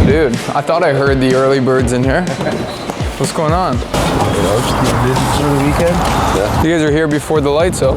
Dude, I thought I heard the early birds in here. What's going on? Just for the weekend. Yeah. You guys are here before the lights out.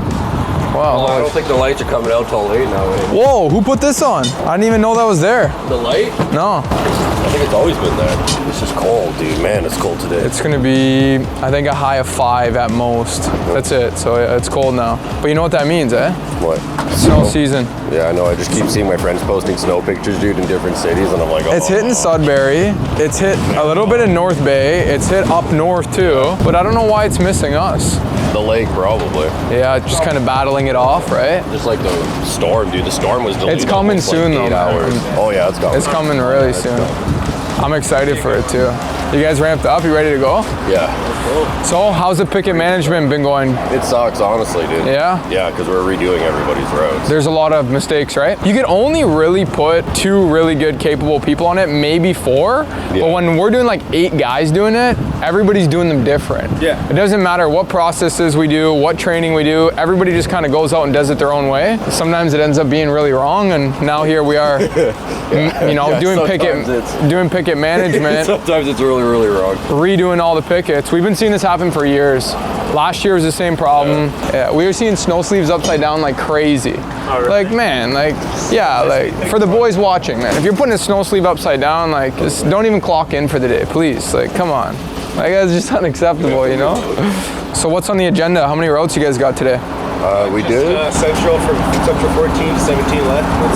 Wow. Well, I don't think the lights are coming out till late now. Whoa, who put this on? I didn't even know that was there. The light? No. I think it's always been there. It's just cold, dude. Man, it's cold today. It's gonna be, I think, a high of 5 at most. That's it, so it's cold now. But you know what that means, eh? What? Snow season. Yeah, I know. I just keep seeing my friends posting snow pictures, dude, in different cities, and I'm like, oh. It's hitting Sudbury. It's hit a little bit in North Bay. It's hit up north too, but I don't know why it's missing us. The lake, probably. Yeah, just kind of battling it off, right? Just like the storm, dude. The storm was delayed. It's coming soon, like 8 though. hours. Oh yeah, it's coming. It's coming really soon. I'm excited for it too. You guys ramped up? You ready to go? Yeah. So, how's the picket management been going? It sucks, honestly, dude. Yeah? Yeah, because we're redoing everybody's roads. There's a lot of mistakes, right? You can only really put 2 really good, capable people on it, maybe 4. Yeah. But when we're doing like 8 guys doing it, everybody's doing them different. Yeah. It doesn't matter what processes we do, what training we do, everybody just kind of goes out and does it their own way. Sometimes it ends up being really wrong, and now here we are, you know, doing picket management. Sometimes it's really, really wrong. Redoing all the pickets. We've been seeing this happen for years. Last year was the same problem. Yeah, we were seeing snow sleeves upside down like crazy. Oh, really? Like, man, like, yeah, like, for the boys watching, man, if you're putting a snow sleeve upside down, like, just don't even clock in for the day, please. Like, come on. Like, that's just unacceptable, you know? So what's on the agenda? How many routes you guys got today? We did. Central from Central 14 to 17 left.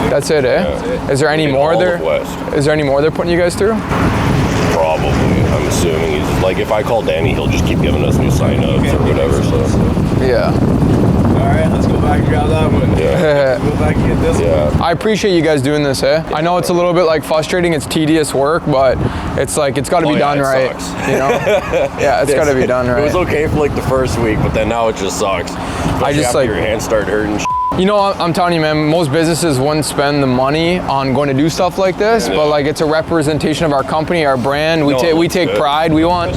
That's it, eh? Yeah. Is there any more there? Is there any more they're putting you guys through? Probably. I'm assuming. He's like, if I call Danny, he'll just keep giving us new sign-ups or whatever. So. Yeah. All right, let's go back and grab that one. Yeah. Let's go back and get this one. I appreciate you guys doing this, eh? I know it's a little bit like frustrating, it's tedious work, but it's like, it's gotta be done right. Sucks. You know? Yeah, it's gotta be done right. It was okay for like the first week, but then now it just sucks. I just like, your hands start hurting. You know, I'm telling you, man, most businesses wouldn't spend the money on going to do stuff like this, but like, it's a representation of our company, our brand. We take pride. We want,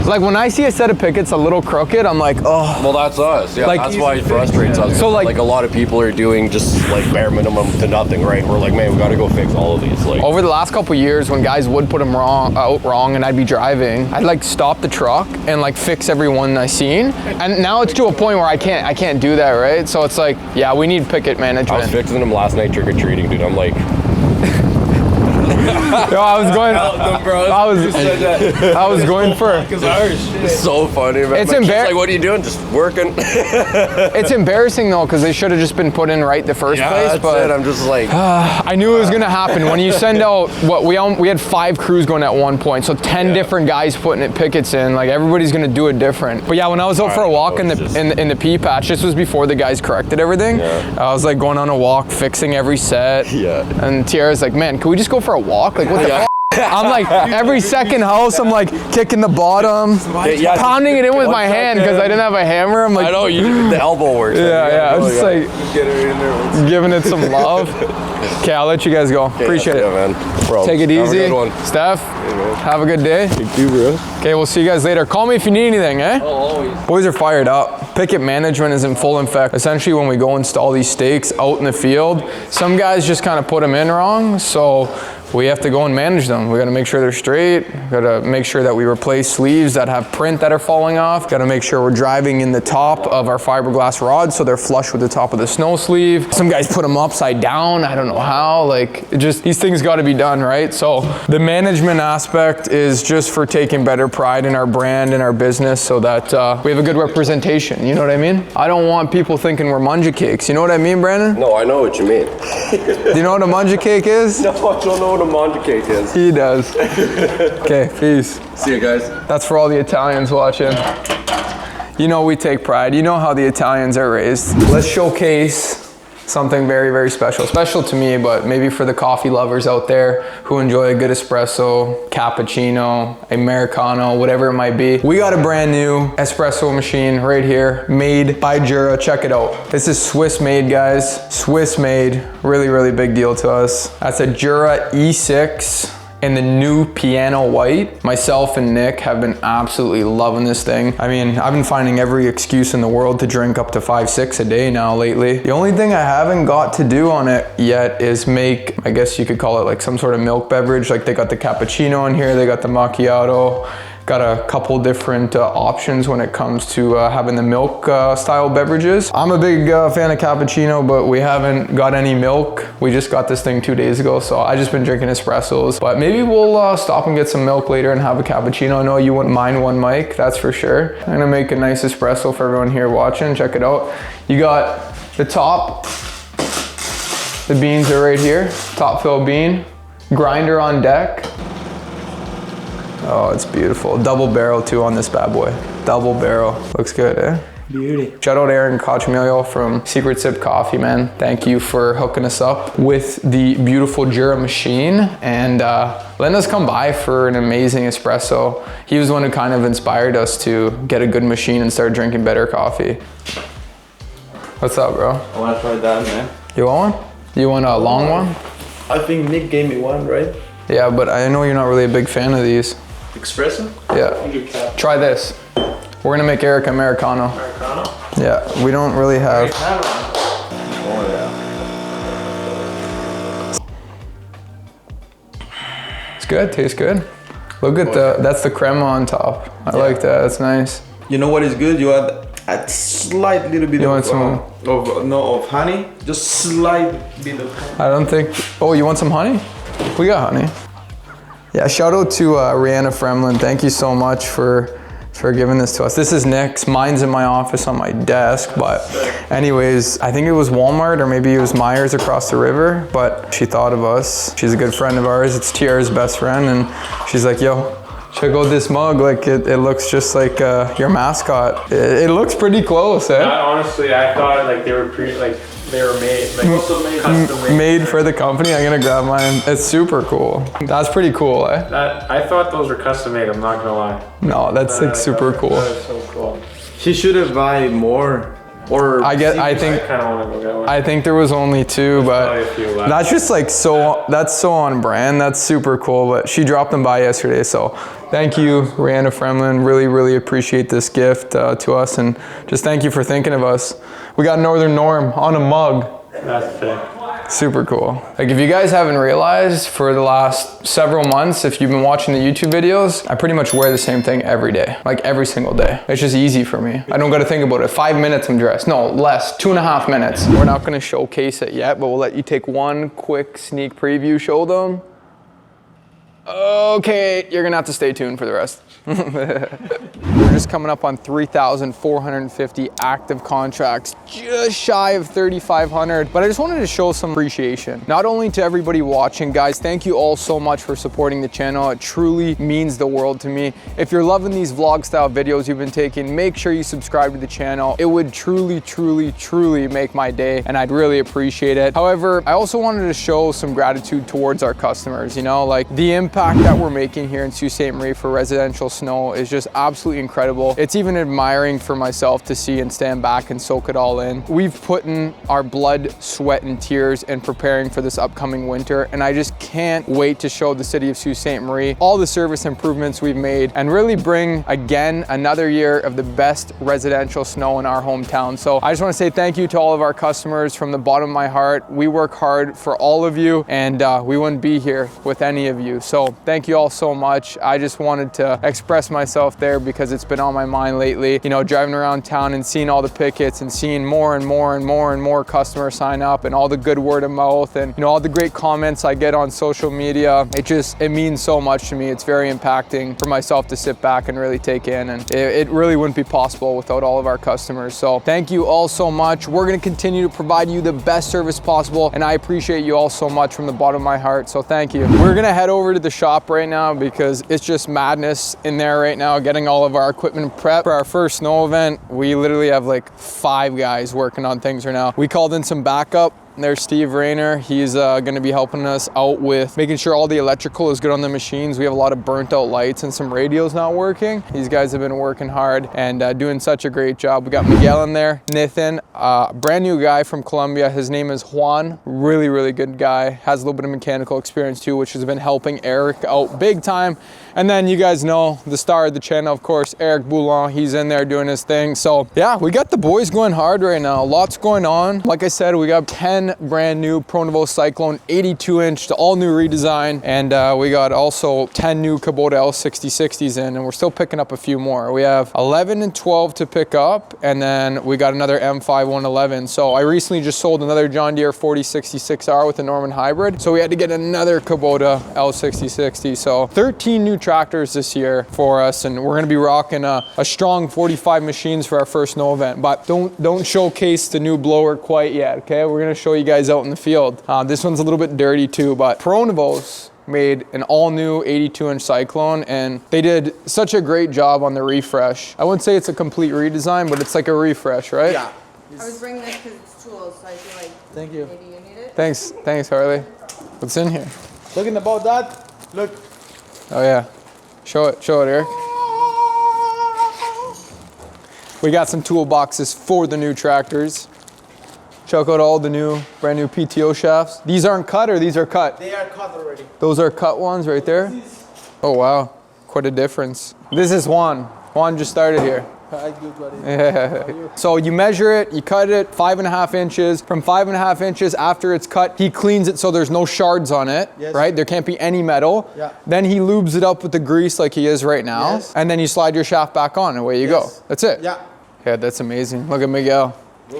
like, when I see a set of pickets a little crooked, I'm like, oh. Well, that's us. Yeah, like, that's why it frustrates us. So like a lot of people are doing just like bare minimum to nothing, right? We're like, man, we got to go fix all of these. Like, over the last couple of years, when guys would put them out wrong, and I'd be driving, I'd like stop the truck and like fix every one I seen. And now it's to a point where I can't do that, right? So it's like, yeah, we need picket management. I was fixing them last night trick-or-treating, dude. I'm like... Yo, I was going for It's so funny, man. It's like, what are you doing? Just working. It's embarrassing though, because they should have just been put in right the first place. That's but it. I'm just like, I knew it was gonna happen when you send out what we had 5 crews going at one point, so 10 different guys putting pickets in. Like, everybody's gonna do it different. But yeah, when I was out for a walk in the pea patch, this was before the guys corrected everything. Yeah. I was like going on a walk, fixing every set. Yeah. And Tiara's like, man, can we just go for a walk? Like, what the fuck? I'm like, every second house, I'm like kicking the bottom, pounding it in with my hand because I didn't have a hammer. I'm like, I know, the elbow works. Yeah, I'm just like get it in there, giving it some love. Okay, I'll let you guys go. Appreciate it. Man. Take it easy. Have a good one. Steph, have a good day. Thank you, bro. Okay, we'll see you guys later. Call me if you need anything, eh? Oh, always. Boys are fired up. Picket management is in full effect. Essentially, when we go install these stakes out in the field, some guys just kind of put them in wrong, so we have to go and manage them. We gotta make sure they're straight. We gotta make sure that we replace sleeves that have print that are falling off. Gotta make sure we're driving in the top of our fiberglass rods so they're flush with the top of the snow sleeve. Some guys put them upside down. I don't know how. Like, these things gotta be done, right? So the management aspect is just for taking better pride in our brand and our business so that we have a good representation. You know what I mean? I don't want people thinking we're munja cakes. You know what I mean, Brandon? No, I know what you mean. Do you know what a munja cake is? No, I don't know what a munja cake is. He does. Okay, peace. See you guys. That's for all the Italians watching. You know we take pride. You know how the Italians are raised. Let's showcase something very, very special. Special to me, but maybe for the coffee lovers out there who enjoy a good espresso, cappuccino, Americano, whatever it might be. We got a brand new espresso machine right here, made by Jura. Check it out. This is Swiss made, guys. Swiss made. Really, really big deal to us. That's a Jura E6 in the new piano white. Myself and Nick have been absolutely loving this thing. I mean, I've been finding every excuse in the world to drink up to 5-6 a day now lately. The only thing I haven't got to do on it yet is make, I guess you could call it like some sort of milk beverage. Like they got the cappuccino in here, they got the macchiato, got a couple different options when it comes to having the milk style beverages. I'm a big fan of cappuccino, but we haven't got any milk. We just got this thing 2 days ago, so I just been drinking espressos. But maybe we'll stop and get some milk later and have a cappuccino. I know you wouldn't mind one, Mike, that's for sure. I'm gonna make a nice espresso for everyone here watching. Check it out. You got the top, the beans are right here, top fill bean, grinder on deck. Oh, it's beautiful. Double barrel too on this bad boy. Double barrel. Looks good, eh? Beauty. Shout out Aaron Cochamilio from Secret Sip Coffee, man. Thank you for hooking us up with the beautiful Jura machine and letting us come by for an amazing espresso. He was the one who kind of inspired us to get a good machine and start drinking better coffee. What's up, bro? I want to try that, man. You want one? You want a long one? I think Nick gave me one, right? Yeah, but I know you're not really a big fan of these. Espresso? Yeah. Try this. We're gonna make Eric Americano. Americano? Yeah, we don't really have. Oh, yeah. It's good, tastes good. Look at that's the crema on top. I like that, that's nice. You know what is good? You add a slight little bit of honey. Just slight bit of honey. I don't think, oh, you want some honey? We got honey. Yeah, shout out to Rihanna Fremlin. Thank you so much for giving this to us. This is Nick's. Mine's in my office on my desk, but anyways, I think it was Walmart or maybe it was Myers across the river, but she thought of us. She's a good friend of ours. It's Tiara's best friend, and she's like, yo, check out this mug. Like it looks just like your mascot. It looks pretty close, eh? Honestly, I thought like they were made, like custom made for the company. I'm gonna grab mine. It's super cool. That's pretty cool, eh? I thought those were custom made. I'm not gonna lie. No, that's like super cool. That is so cool. She should have buy more. Or I think I kind of want to go get one. I think there was only two, but that's just like that's so on brand. That's super cool. But she dropped them by yesterday, so thank you, Rihanna Fremlin. Really, really appreciate this gift to us, and just thank you for thinking of us. We got Northern Norm on a mug. That's sick. Super cool. Like if you guys haven't realized, for the last several months, if you've been watching the YouTube videos, I pretty much wear the same thing every day, like every single day. It's just easy for me. I don't gotta think about it. 5 minutes I'm dressed. No, less, 2.5 minutes. We're not gonna showcase it yet, but we'll let you take one quick sneak preview, show them. Okay, you're gonna have to stay tuned for the rest. We're just coming up on 3,450 active contracts, just shy of 3,500. But I just wanted to show some appreciation, not only to everybody watching. Guys, thank you all so much for supporting the channel. It truly means the world to me. If you're loving these vlog style videos you've been taking, make sure you subscribe to the channel. It would truly, truly, truly make my day, and I'd really appreciate it. However, I also wanted to show some gratitude towards our customers. You know, like the impact that we're making here in Sault Ste. Marie for residential snow is just absolutely incredible. It's even admiring for myself to see and stand back and soak it all in. We've put in our blood, sweat, and tears in preparing for this upcoming winter, and I just can't wait to show the city of Sault Ste. Marie all the service improvements we've made and really bring again another year of the best residential snow in our hometown. So I just want to say thank you to all of our customers from the bottom of my heart. We work hard for all of you, and we wouldn't be here with any of you. So thank you all so much. I just wanted to express myself there because it's been on my mind lately. You know, driving around town and seeing all the pickets and seeing more and more and more and more customers sign up, and all the good word of mouth, and you know, all the great comments I get on social media. It means so much to me. It's very impacting for myself to sit back and really take in, and it really wouldn't be possible without all of our customers. So thank you all so much. We're going to continue to provide you the best service possible, and I appreciate you all so much from the bottom of my heart. So thank you. We're going to head over to the shop right now because it's just madness in there right now, getting all of our equipment prepped for our first snow event. We literally have like 5 guys working on things right now. We called in some backup There's Steve Rayner. He's going to be helping us out with making sure all the electrical is good on the machines. We have a lot of burnt out lights and some radios not working. These guys have been working hard and doing such a great job. We got Miguel in there, Nathan, brand new guy from Colombia. His name is Juan. Really, really good guy. Has a little bit of mechanical experience too, which has been helping Eric out big time. And then you guys know the star of the channel, of course, Eric Boulon. He's in there doing his thing. So yeah, we got the boys going hard right now. Lots going on. Like I said, we got 10 brand new Pronovost Cyclone 82-inch, all new redesign. And we got also 10 new Kubota L6060s in, and we're still picking up a few more. We have 11 and 12 to pick up, and then we got another M5 111. So I recently just sold another John Deere 4066R with a Norman hybrid. So we had to get another Kubota L6060. So 13 new tractors this year for us, and we're gonna be rocking a strong 45 machines for our first snow event. But don't showcase the new blower quite yet, okay? We're gonna show you guys out in the field. This one's a little bit dirty too, but Pronovost made an all-new 82-inch Cyclone, and they did such a great job on the refresh. I wouldn't say it's a complete redesign, but it's like a refresh, right? Yeah. I was bringing this because it's tools, so I feel like Thank you. maybe you need it. Thanks, Harley. What's in here? Talking about that, look. Oh yeah, show it, Eric. We got some toolboxes for the new tractors. Check out all the brand new PTO shafts. These aren't cut, or these are cut? They are cut already. Those are cut ones right there? Oh wow, quite a difference. This is Juan. Juan just started here. Yeah. So you measure it, you cut it 5.5 inches. From 5.5 inches after it's cut, he cleans it so there's no shards on it, yes. right? There can't be any metal. Yeah. Then he lubes it up with the grease like he is right now. Yes. And then you slide your shaft back on and away you Yes. go. That's it. Yeah. Yeah, that's amazing. Look at Miguel.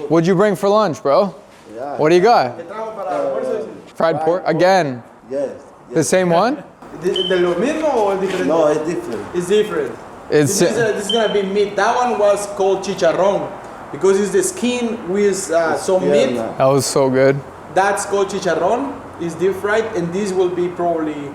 What'd you bring for lunch, bro? Yeah. What do you got? Fried pork? Again? Yes. The same one? ¿De lo mismo o diferente? No, it's different. It's different. It's This is gonna be meat. That one was called chicharrón because it's the skin with some meat. no. that was so good. That's called chicharrón. It's deep fried, and this will be probably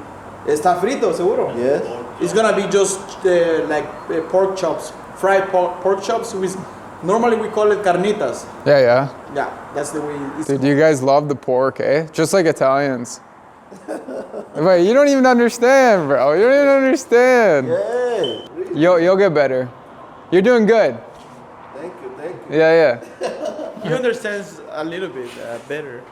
está frito, seguro. Yes. It's gonna be just like pork chops, fried pork chops with. Normally we call it carnitas. Yeah. Yeah, that's the way. It's Dude, you guys love the pork, eh? Just like Italians. Wait, you don't even understand, bro. You don't even understand. Hey. You'll get better. You're doing good. Thank you. Yeah. He understands a little bit better.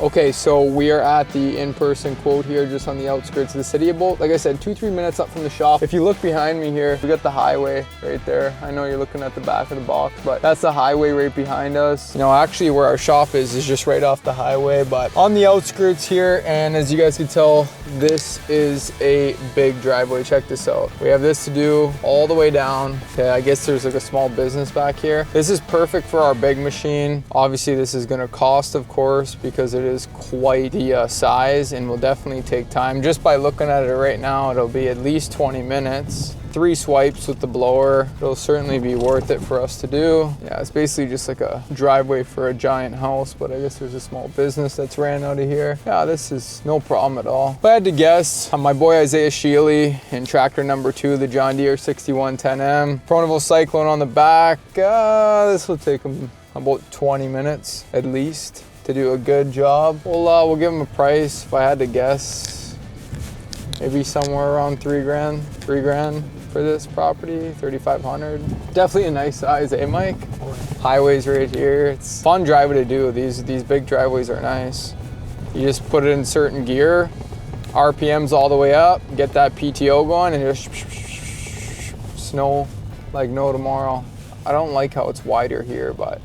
Okay, so we are at the in-person quote here, just on the outskirts of the city. About, like I said, 2-3 minutes up from the shop. If you look behind me here, we got the highway right there. I know you're looking at the back of the box, but that's the highway right behind us. You know, actually where our shop is just right off the highway, but on the outskirts here. And as you guys can tell, this is a big driveway. Check this out. We have this to do all the way down. Okay, I guess there's like a small business back here. This is perfect for our big machine. Obviously this is gonna cost, of course, because it is quite the size and will definitely take time. Just by looking at it right now, it'll be at least 20 minutes. 3 swipes with the blower. It'll certainly be worth it for us to do. Yeah, it's basically just like a driveway for a giant house, but I guess there's a small business that's ran out of here. Yeah, this is no problem at all. If I had to guess, my boy Isaiah Sheely in tractor number 2, the John Deere 6110M. Pronovost Cyclone on the back. This will take him about 20 minutes at least to do a good job. We'll give him a price, if I had to guess, maybe somewhere around 3 grand for this property, 3,500. Definitely a nice size, eh, Mike? Highways right here. It's fun driving to do. These big driveways are nice. You just put it in certain gear, RPMs all the way up, get that PTO going, and just snow like no tomorrow. I don't like how it's wider here, but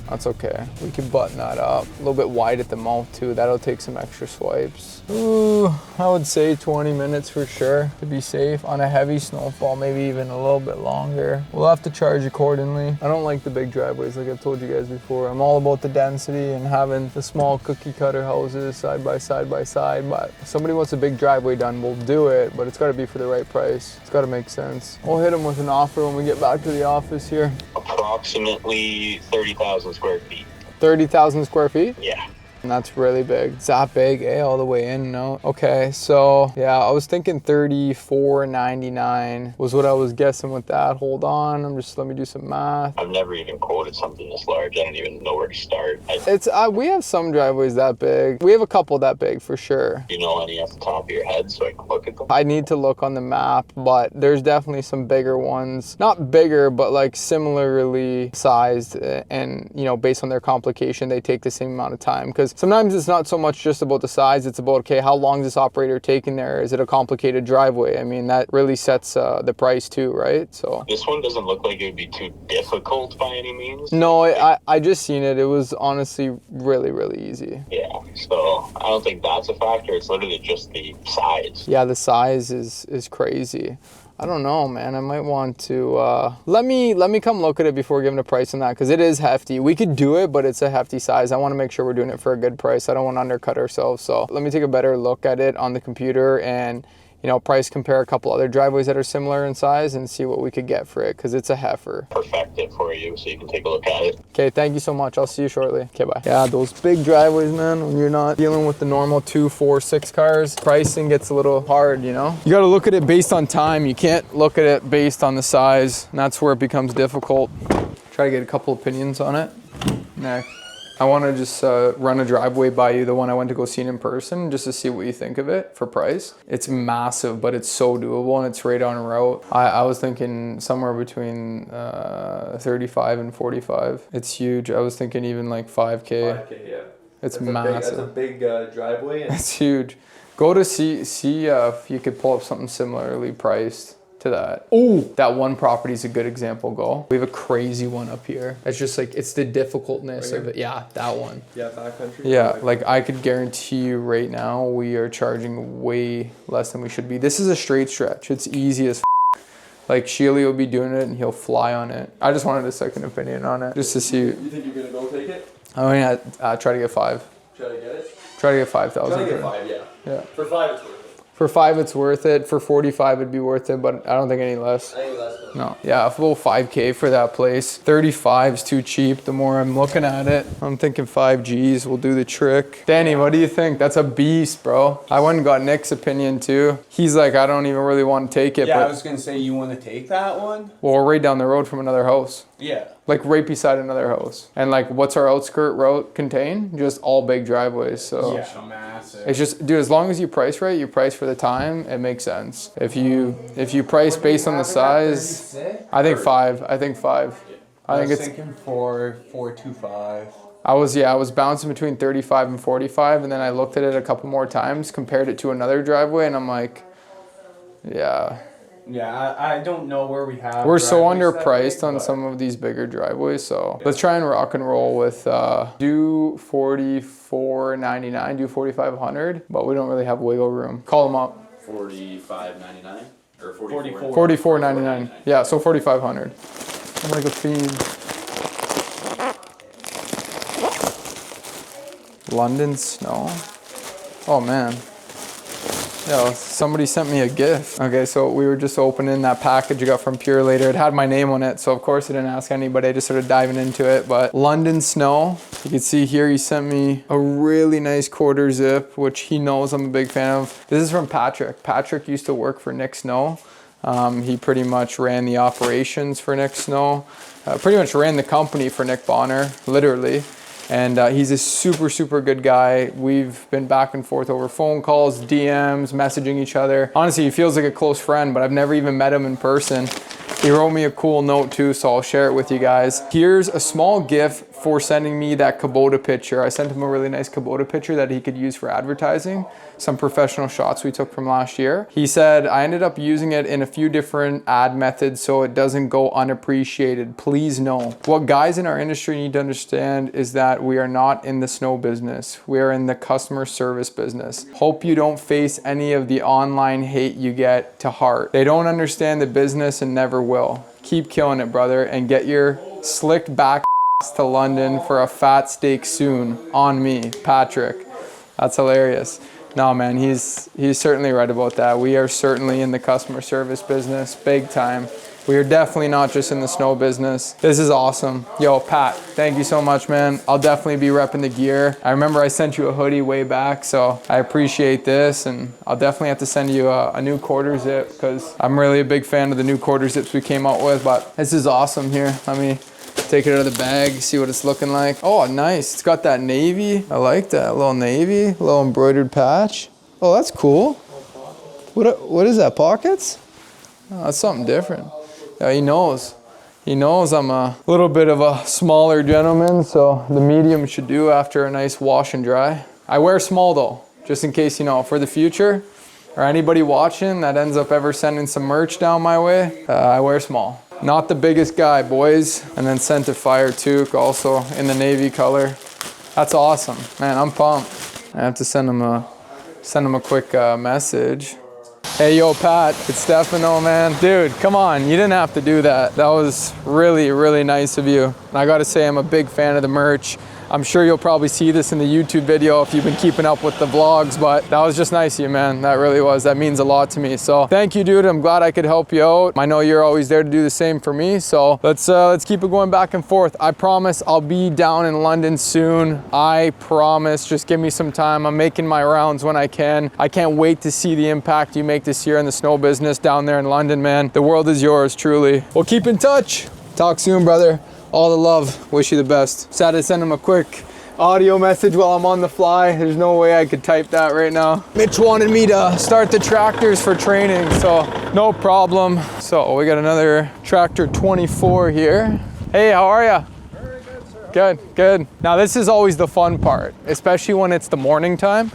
that's okay. We can button that up. A little bit wide at the mouth too. That'll take some extra swipes. Ooh, I would say 20 minutes for sure to be safe. On a heavy snowfall, maybe even a little bit longer. We'll have to charge accordingly. I don't like the big driveways like I've told you guys before. I'm all about the density and having the small cookie cutter houses side by side. But if somebody wants a big driveway done, we'll do it, but it's gotta be for the right price. It's gotta make sense. We'll hit them with an offer when we get back to the office here. Approximately 30,000 square feet. 30,000 square feet? Yeah. And that's really big. It's that big, all the way in, no? Okay, so yeah, I was thinking $34.99 was what I was guessing with that. Hold on, let me do some math. I've never even quoted something this large. I don't even know where to start. We have some driveways that big. We have a couple that big for sure. Do you know any off the top of your head so I can look at them? I need to look on the map, but there's definitely some bigger ones. Not bigger, but like similarly sized, and you know, based on their complication, they take the same amount of time. Because sometimes it's not so much just about the size, it's about, okay, how long is this operator taking there? Is it a complicated driveway? I mean, that really sets the price too, right? So this one doesn't look like it would be too difficult by any means. No, I just seen it. It was honestly really, really easy. Yeah, so I don't think that's a factor. It's literally just the size. Yeah, the size is crazy. I don't know, man. I might want to let me come look at it before giving a price on that, because it is hefty. We could do it, but it's a hefty size. I want to make sure we're doing it for a good price. I don't want to undercut ourselves. So let me take a better look at it on the computer and, you know, price compare a couple other driveways that are similar in size and see what we could get for it, because it's a heifer. Perfect it for you so you can take a look at it. Okay, thank you so much. I'll see you shortly. Okay, bye. Yeah, those big driveways, man, when you're not dealing with the normal 2, 4, 6 cars, pricing gets a little hard, you know? You got to look at it based on time. You can't look at it based on the size, and that's where it becomes difficult. Try to get a couple opinions on it. Next. I want to just run a driveway by you, the one I went to go see in person, just to see what you think of it for price. It's massive, but it's so doable, and it's right on route. I was thinking somewhere between 35 and 45. It's huge. I was thinking even like 5K. 5K, yeah. It's massive. That's a big driveway. It's huge. Go to see if you could pull up something similarly priced to that. Oh, that one property is a good example. We have a crazy one up here. It's just like, it's the difficultness of it. Yeah, that one. Yeah, backcountry. Yeah, like I could guarantee you right now, we are charging way less than we should be. This is a straight stretch. It's easy as like Sheely will be doing it and he'll fly on it. I just wanted a second opinion on it, just to see. You think you're gonna go take it? I mean, try to get 5. Try to get it? Try to get 5,000. Try to get 5, yeah. Yeah. For 5, it's worth it. For 5, it's worth it. For 45, it'd be worth it, but I don't think any less. Any less than. No. Yeah, a full 5K for that place. 35 is too cheap. The more I'm looking at it, I'm thinking 5 Gs will do the trick. Danny, what do you think? That's a beast, bro. I went and got Nick's opinion too. He's like, I don't even really want to take it. Yeah, but I was gonna say, you want to take that one? well, we're right down the road from another house. Yeah. Like right beside another house. And like, what's our outskirt route contain? Just all big driveways. So Yeah, massive. it's just, dude, as long as you price right, you price for the time, it makes sense. If you price based on the size, I think 5. I think 5. I think it's thinking 425. I was bouncing between 35 and 45, and then I looked at it a couple more times, compared it to another driveway, and I'm like, yeah. Yeah, I don't know where we have. We're so driveways that underpriced big, on but some of these bigger driveways, so let's try and rock and roll with do $44.99, do $4,500, but we don't really have wiggle room. Call them up. $45.99 or 44. $44.99. Yeah, so $4,500. I'm like a fiend. London snow. Oh man. Yeah, somebody sent me a gift. Okay, so we were just opening that package I got from Pure Later. It had my name on it, so of course I didn't ask anybody. I just started diving into it. But London Snow, you can see here he sent me a really nice quarter zip, which he knows I'm a big fan of. This is from Patrick. Patrick used to work for Nick Snow. He pretty much ran the operations for Nick Snow. Pretty much ran the company for Nick Bonner, literally. And he's a super, super good guy. We've been back and forth over phone calls, DMs, messaging each other. Honestly, he feels like a close friend, but I've never even met him in person. He wrote me a cool note too, so I'll share it with you guys. Here's a small gift for sending me that Kubota picture. I sent him a really nice Kubota picture that he could use for advertising. Some professional shots we took from last year. He said, I ended up using it in a few different ad methods so it doesn't go unappreciated. Please know. What guys in our industry need to understand is that we are not in the snow business. We are in the customer service business. Hope you don't face any of the online hate you get to heart. They don't understand the business and never will. Keep killing it, brother, and get your slicked back to London for a fat steak soon. On me, Patrick. That's hilarious. No, man, he's certainly right about that. We are certainly in the customer service business, big time. We are definitely not just in the snow business. This is awesome. Yo, Pat, thank you so much, man. I'll definitely be repping the gear. I remember I sent you a hoodie way back, so I appreciate this, and I'll definitely have to send you a new quarter zip because I'm really a big fan of the new quarter zips we came out with, but this is awesome here. Let me take it out of the bag, see what it's looking like. Oh, nice. It's got that navy. I like that. A little navy, a little embroidered patch. Oh, that's cool. What is that, pockets? Oh, that's something different. Yeah, he knows. He knows I'm a little bit of a smaller gentleman, so the medium should do after a nice wash and dry. I wear small though, just in case, you know, for the future, or anybody watching that ends up ever sending some merch down my way, I wear small. Not the biggest guy, boys. And then sent to Fire Toque, also in the navy color. That's awesome, man. I'm pumped. I have to send him a quick message. Hey, yo, Pat, it's Stefano, man. Dude, come on, you didn't have to do that. That was really, really nice of you. And I gotta say, I'm a big fan of the merch. I'm sure you'll probably see this in the YouTube video if you've been keeping up with the vlogs, but that was just nice of you, man. That really was. That means a lot to me. So thank you, dude. I'm glad I could help you out. I know you're always there to do the same for me. So let's keep it going back and forth. I promise I'll be down in London soon. I promise. Just give me some time. I'm making my rounds when I can. I can't wait to see the impact you make this year in the snow business down there in London, man. The world is yours, truly. We'll keep in touch. Talk soon, brother. All the love. Wish you the best. Sad to send him a quick audio message while I'm on the fly. There's no way I could type that right now. Mitch wanted me to start the tractors for training, so no problem. So we got another tractor 24 here. Hey, how are ya? Very good, sir. Good, good. Now this is always the fun part, especially when it's the morning time.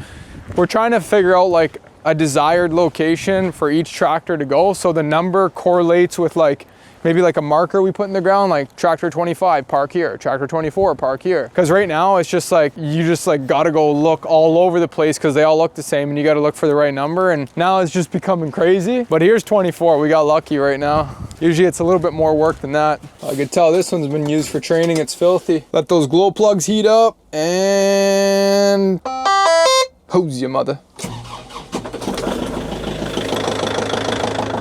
We're trying to figure out like a desired location for each tractor to go, so the number correlates with like maybe like a marker we put in the ground, like tractor 25, park here, tractor 24, park here. Because right now it's just like, you just like gotta go look all over the place because they all look the same and you gotta look for the right number. And now it's just becoming crazy. But here's 24, we got lucky right now. Usually it's a little bit more work than that. I could tell this one's been used for training, it's filthy. Let those glow plugs heat up and hose your mother.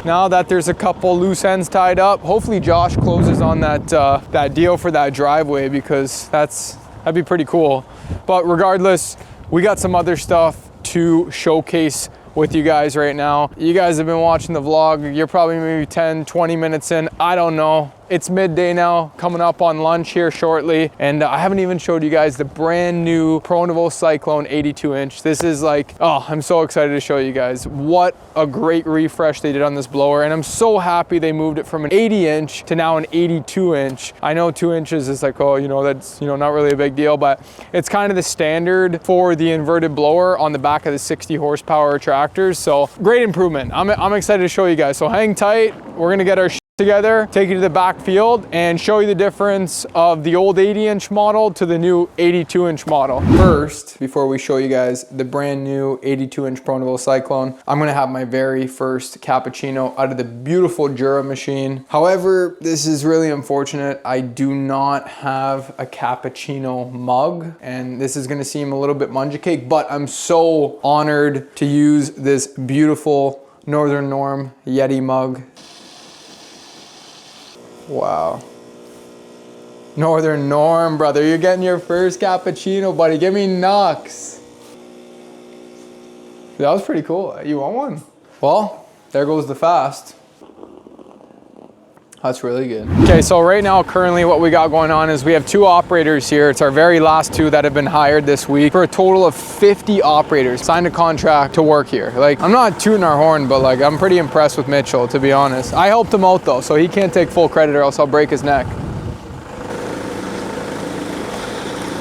Now that there's a couple loose ends tied up, hopefully Josh closes on that that deal for that driveway because that'd be pretty cool. But regardless, we got some other stuff to showcase with you guys right now. You guys have been watching the vlog. You're probably maybe 10, 20 minutes in. I don't know. It's midday now, coming up on lunch here shortly. And I haven't even showed you guys the brand new Pronovost Cyclone 82-inch. This is like, oh, I'm so excited to show you guys. What a great refresh they did on this blower. And I'm so happy they moved it from an 80-inch to now an 82-inch. I know 2 inches is like, oh, you know, that's, you know, not really a big deal, but it's kind of the standard for the inverted blower on the back of the 60 horsepower tractors. So great improvement. I'm excited to show you guys. So hang tight. We're gonna get our together, take you to the back field and show you the difference of the old 80-inch model to the new 82-inch model. First, before we show you guys the brand new 82-inch Pronovost Cyclone, I'm gonna have my very first cappuccino out of the beautiful Jura machine. However, this is really unfortunate. I do not have a cappuccino mug, and this is gonna seem a little bit munja cake, but I'm so honored to use this beautiful Northern Norm Yeti mug. Wow. Northern Norm, brother. You're getting your first cappuccino, buddy. Give me Nux. That was pretty cool. You want one? Well, there goes the fast. That's really good. Okay, so right now, currently what we got going on is we have 2 operators here. It's our very last 2 that have been hired this week for a total of 50 operators signed a contract to work here. Like, I'm not tooting our horn, but like, I'm pretty impressed with Mitchell, to be honest. I helped him out though, so he can't take full credit or else I'll break his neck.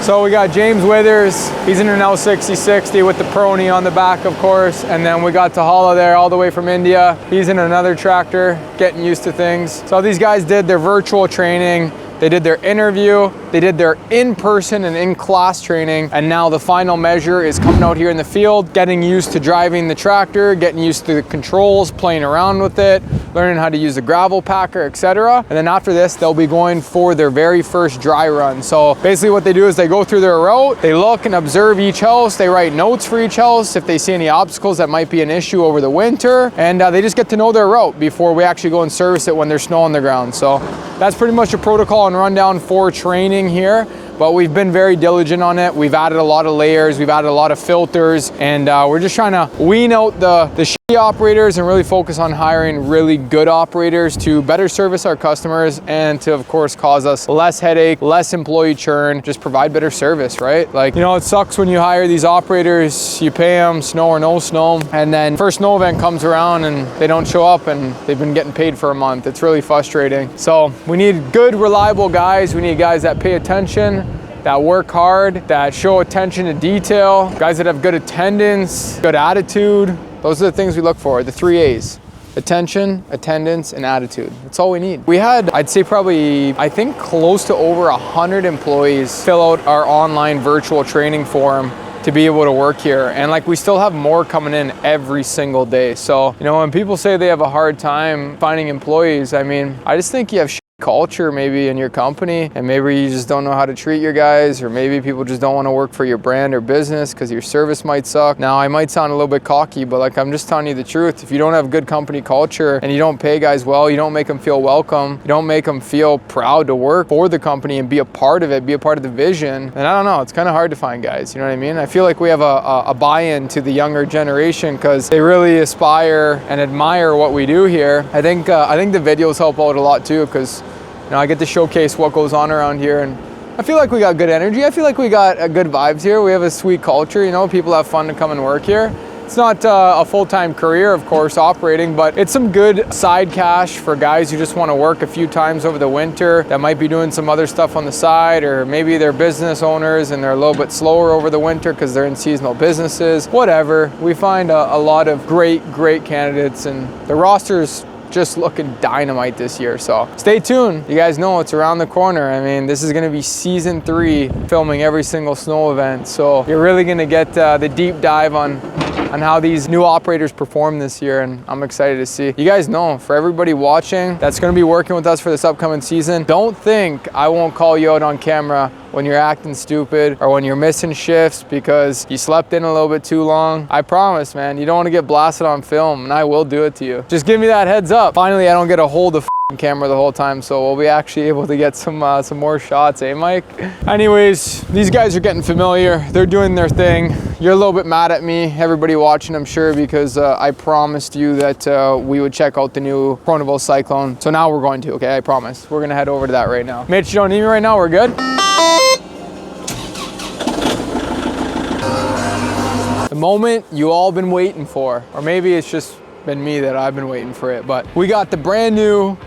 So we got James Withers, he's in an L6060 with the Prony on the back, of course. And then we got Tahala there all the way from India. He's in another tractor, getting used to things. So these guys did their virtual training. they did their interview, they did their in-person and in-class training, and now the final measure is coming out here in the field, getting used to driving the tractor, getting used to the controls, playing around with it, learning how to use the gravel packer, etc. And then after this, they'll be going for their very first dry run. So basically what they do is they go through their route, they look and observe each house, they write notes for each house if they see any obstacles that might be an issue over the winter, and they just get to know their route before we actually go and service it when there's snow on the ground. So that's pretty much a protocol and rundown for training here. But we've been very diligent on it. We've added a lot of layers, we've added a lot of filters, and we're just trying to wean out the shitty operators and really focus on hiring really good operators to better service our customers and to, of course, cause us less headache, less employee churn, just provide better service, right? Like, you know, it sucks when you hire these operators, you pay them snow or no snow, and then first snow event comes around and they don't show up and they've been getting paid for a month. It's really frustrating. So we need good, reliable guys. We need guys that pay attention, that work hard, that show attention to detail, guys that have good attendance, good attitude. Those are the things we look for, the 3 A's. Attention, attendance, and attitude. That's all we need. We had, I'd say probably, I think close to over 100 employees fill out our online virtual training form to be able to work here. And like, we still have more coming in every single day. So, you know, when people say they have a hard time finding employees, I mean, I just think you have culture maybe in your company, and maybe you just don't know how to treat your guys, or maybe people just don't want to work for your brand or business because your service might suck. Now, I might sound a little bit cocky, but like, I'm just telling you the truth. If you don't have good company culture and you don't pay guys well, you don't make them feel welcome, you don't make them feel proud to work for the company and be a part of it, be a part of the vision, and I don't know, it's kind of hard to find guys, you know what I mean? I feel like we have a buy-in to the younger generation because they really aspire and admire what we do here. I think the videos help out a lot too, because you know, I get to showcase what goes on around here, and I feel like we got good energy. I feel like we got good vibes here. We have a sweet culture, you know, people have fun to come and work here. It's not a full-time career, of course, operating, but it's some good side cash for guys who just want to work a few times over the winter that might be doing some other stuff on the side, or maybe they're business owners and they're a little bit slower over the winter because they're in seasonal businesses. Whatever. We find a lot of great candidates, and the roster's just looking dynamite this year. So stay tuned. You guys know it's around the corner. I mean, this is going to be season 3, filming every single snow event. So you're really going to get the deep dive on how these new operators perform this year, and I'm excited to see. You guys know, for everybody watching that's going to be working with us for this upcoming season, don't think I won't call you out on camera when you're acting stupid or when you're missing shifts because you slept in a little bit too long. I promise, man, you don't want to get blasted on film, and I will do it to you. Just give me that heads up. Finally, I don't get a hold of camera the whole time, so we'll be actually able to get some more shots, eh, Mike? Anyways, these guys are getting familiar. They're doing their thing. You're a little bit mad at me, everybody watching, I'm sure, because I promised you that we would check out the new Pronovost Cyclone. So now we're going to, okay? I promise. We're gonna head over to that right now. Mitch, you don't need me right now? We're good? The moment you all been waiting for, or maybe it's just been me that I've been waiting for it, but we got the brand new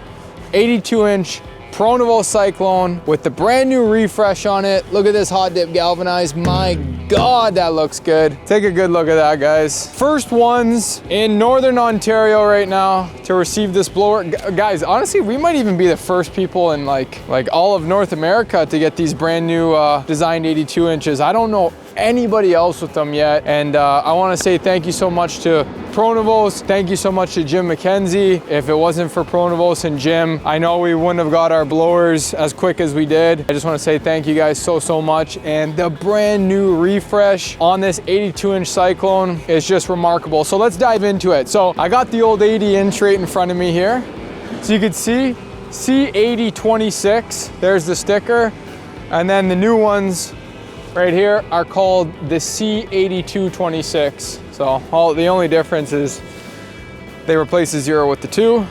82-inch Pronovost Cyclone with the brand new refresh on it. Look at this hot dip galvanized. My God, that looks good. Take a good look at that, guys. First ones in Northern Ontario right now to receive this blower. Guys, honestly, we might even be the first people in like all of North America to get these brand new designed 82 inches. I don't know anybody else with them yet, and I want to say thank you so much to Pronovost. Thank you so much to Jim McKenzie. If it wasn't for Pronovost and Jim, I know we wouldn't have got our blowers as quick as we did. I just want to say thank you guys so much, and the brand new refresh on this 82-inch Cyclone is just remarkable. So let's dive into it. So I got the old 80-inch right in front of me here, so you can see C8026. There's the sticker, and then the new ones right here are called the C8226. So the only difference is they replace the 0 with the 2,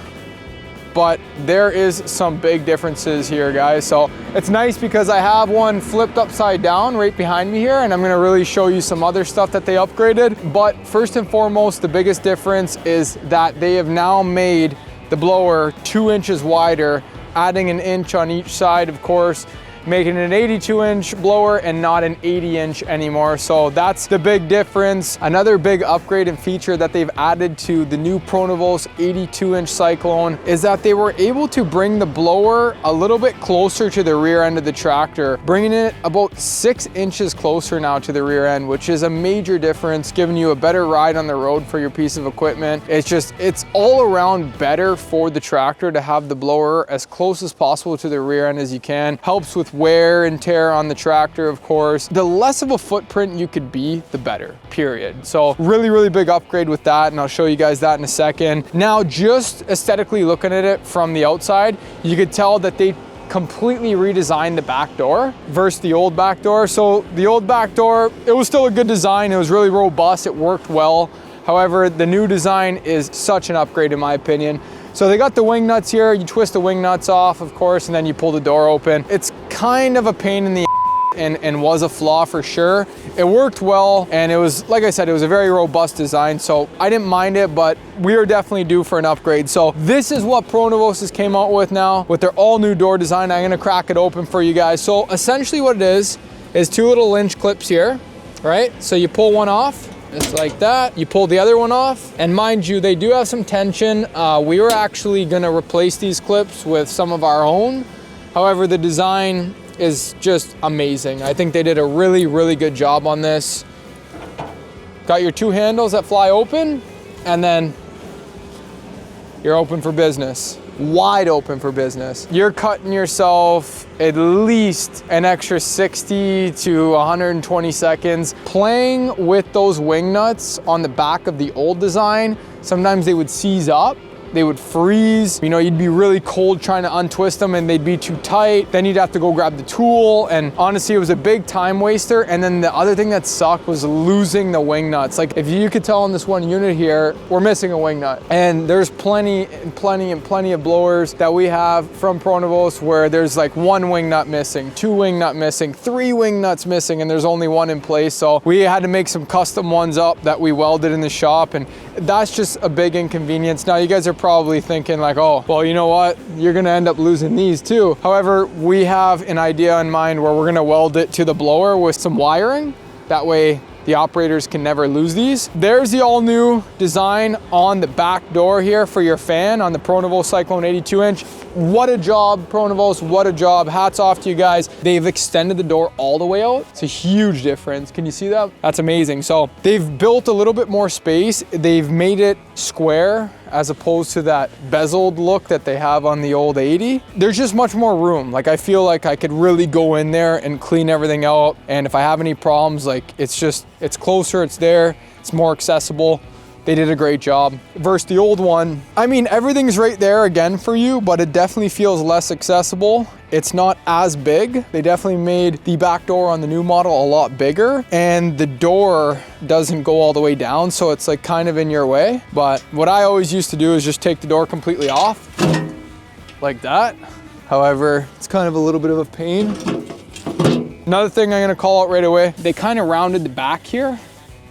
but there is some big differences here, guys. So it's nice because I have one flipped upside down right behind me here, and I'm gonna really show you some other stuff that they upgraded. But first and foremost, the biggest difference is that they have now made the blower 2 inches wider, adding an inch on each side, of course. making it an 82-inch blower and not an 80-inch anymore. So that's the big difference. Another big upgrade and feature that they've added to the new Pronovost 82-inch Cyclone is that they were able to bring the blower a little bit closer to the rear end of the tractor, bringing it about 6 inches closer now to the rear end, which is a major difference, giving you a better ride on the road for your piece of equipment. It's all around better for the tractor to have the blower as close as possible to the rear end as you can. Helps with wear and tear on the tractor, of course. The less of a footprint you could be, the better, period. So really, really big upgrade with that, and I'll show you guys that in a second. Now, just aesthetically looking at it from the outside, you could tell that they completely redesigned the back door versus the old back door. So the old back door, it was still a good design. It was really robust. It worked well. However, the new design is such an upgrade in my opinion. So they got the wing nuts here. You twist the wing nuts off, of course, and then you pull the door open. It's kind of a pain in the and was a flaw for sure. It worked well, and it was, like I said, it was a very robust design, so I didn't mind it, but we are definitely due for an upgrade. So this is what Pronovost has came out with now with their all new door design. I'm gonna crack it open for you guys. So essentially what it is 2 little lynch clips here, right? So you pull one off, just like that. You pull the other one off, and mind you, they do have some tension. We were actually gonna replace these clips with some of our own. However, the design is just amazing. I think they did a really, really good job on this. Got your 2 handles that fly open, and then you're open for business. Wide open for business. You're cutting yourself at least an extra 60 to 120 seconds playing with those wing nuts on the back of the old design. Sometimes they would seize up, they would freeze. You know, you'd be really cold trying to untwist them and they'd be too tight. Then you'd have to go grab the tool, and honestly, it was a big time waster. And then the other thing that sucked was losing the wing nuts. Like, if you could tell on this one unit here, we're missing a wing nut. And there's plenty of blowers that we have from Pronovost where there's like 1 wing nut missing, 2 wing nut missing, 3 wing nuts missing, and there's only 1 in place. So we had to make some custom ones up that we welded in the shop, and that's just a big inconvenience. Now you guys are probably thinking like, oh, well, you know what? You're gonna end up losing these too. However, we have an idea in mind where we're gonna weld it to the blower with some wiring. That way the operators can never lose these. There's the all new design on the back door here for your fan on the Pronovost Cyclone 82-inch. What a job, Pronovost, what a job. Hats off to you guys. They've extended the door all the way out. It's a huge difference. Can you see that? That's amazing. So they've built a little bit more space. They've made it square as opposed to that bezeled look that they have on the old 80. There's just much more room. Like, I feel like I could really go in there and clean everything out. And if I have any problems, like, it's closer, it's there, it's more accessible. They did a great job. Versus the old one, I mean, everything's right there again for you, but it definitely feels less accessible. It's not as big. They definitely made the back door on the new model a lot bigger, and the door doesn't go all the way down, so it's like kind of in your way. But what I always used to do is just take the door completely off, like that. However, it's kind of a little bit of a pain. Another thing I'm gonna call out right away, they kind of rounded the back here.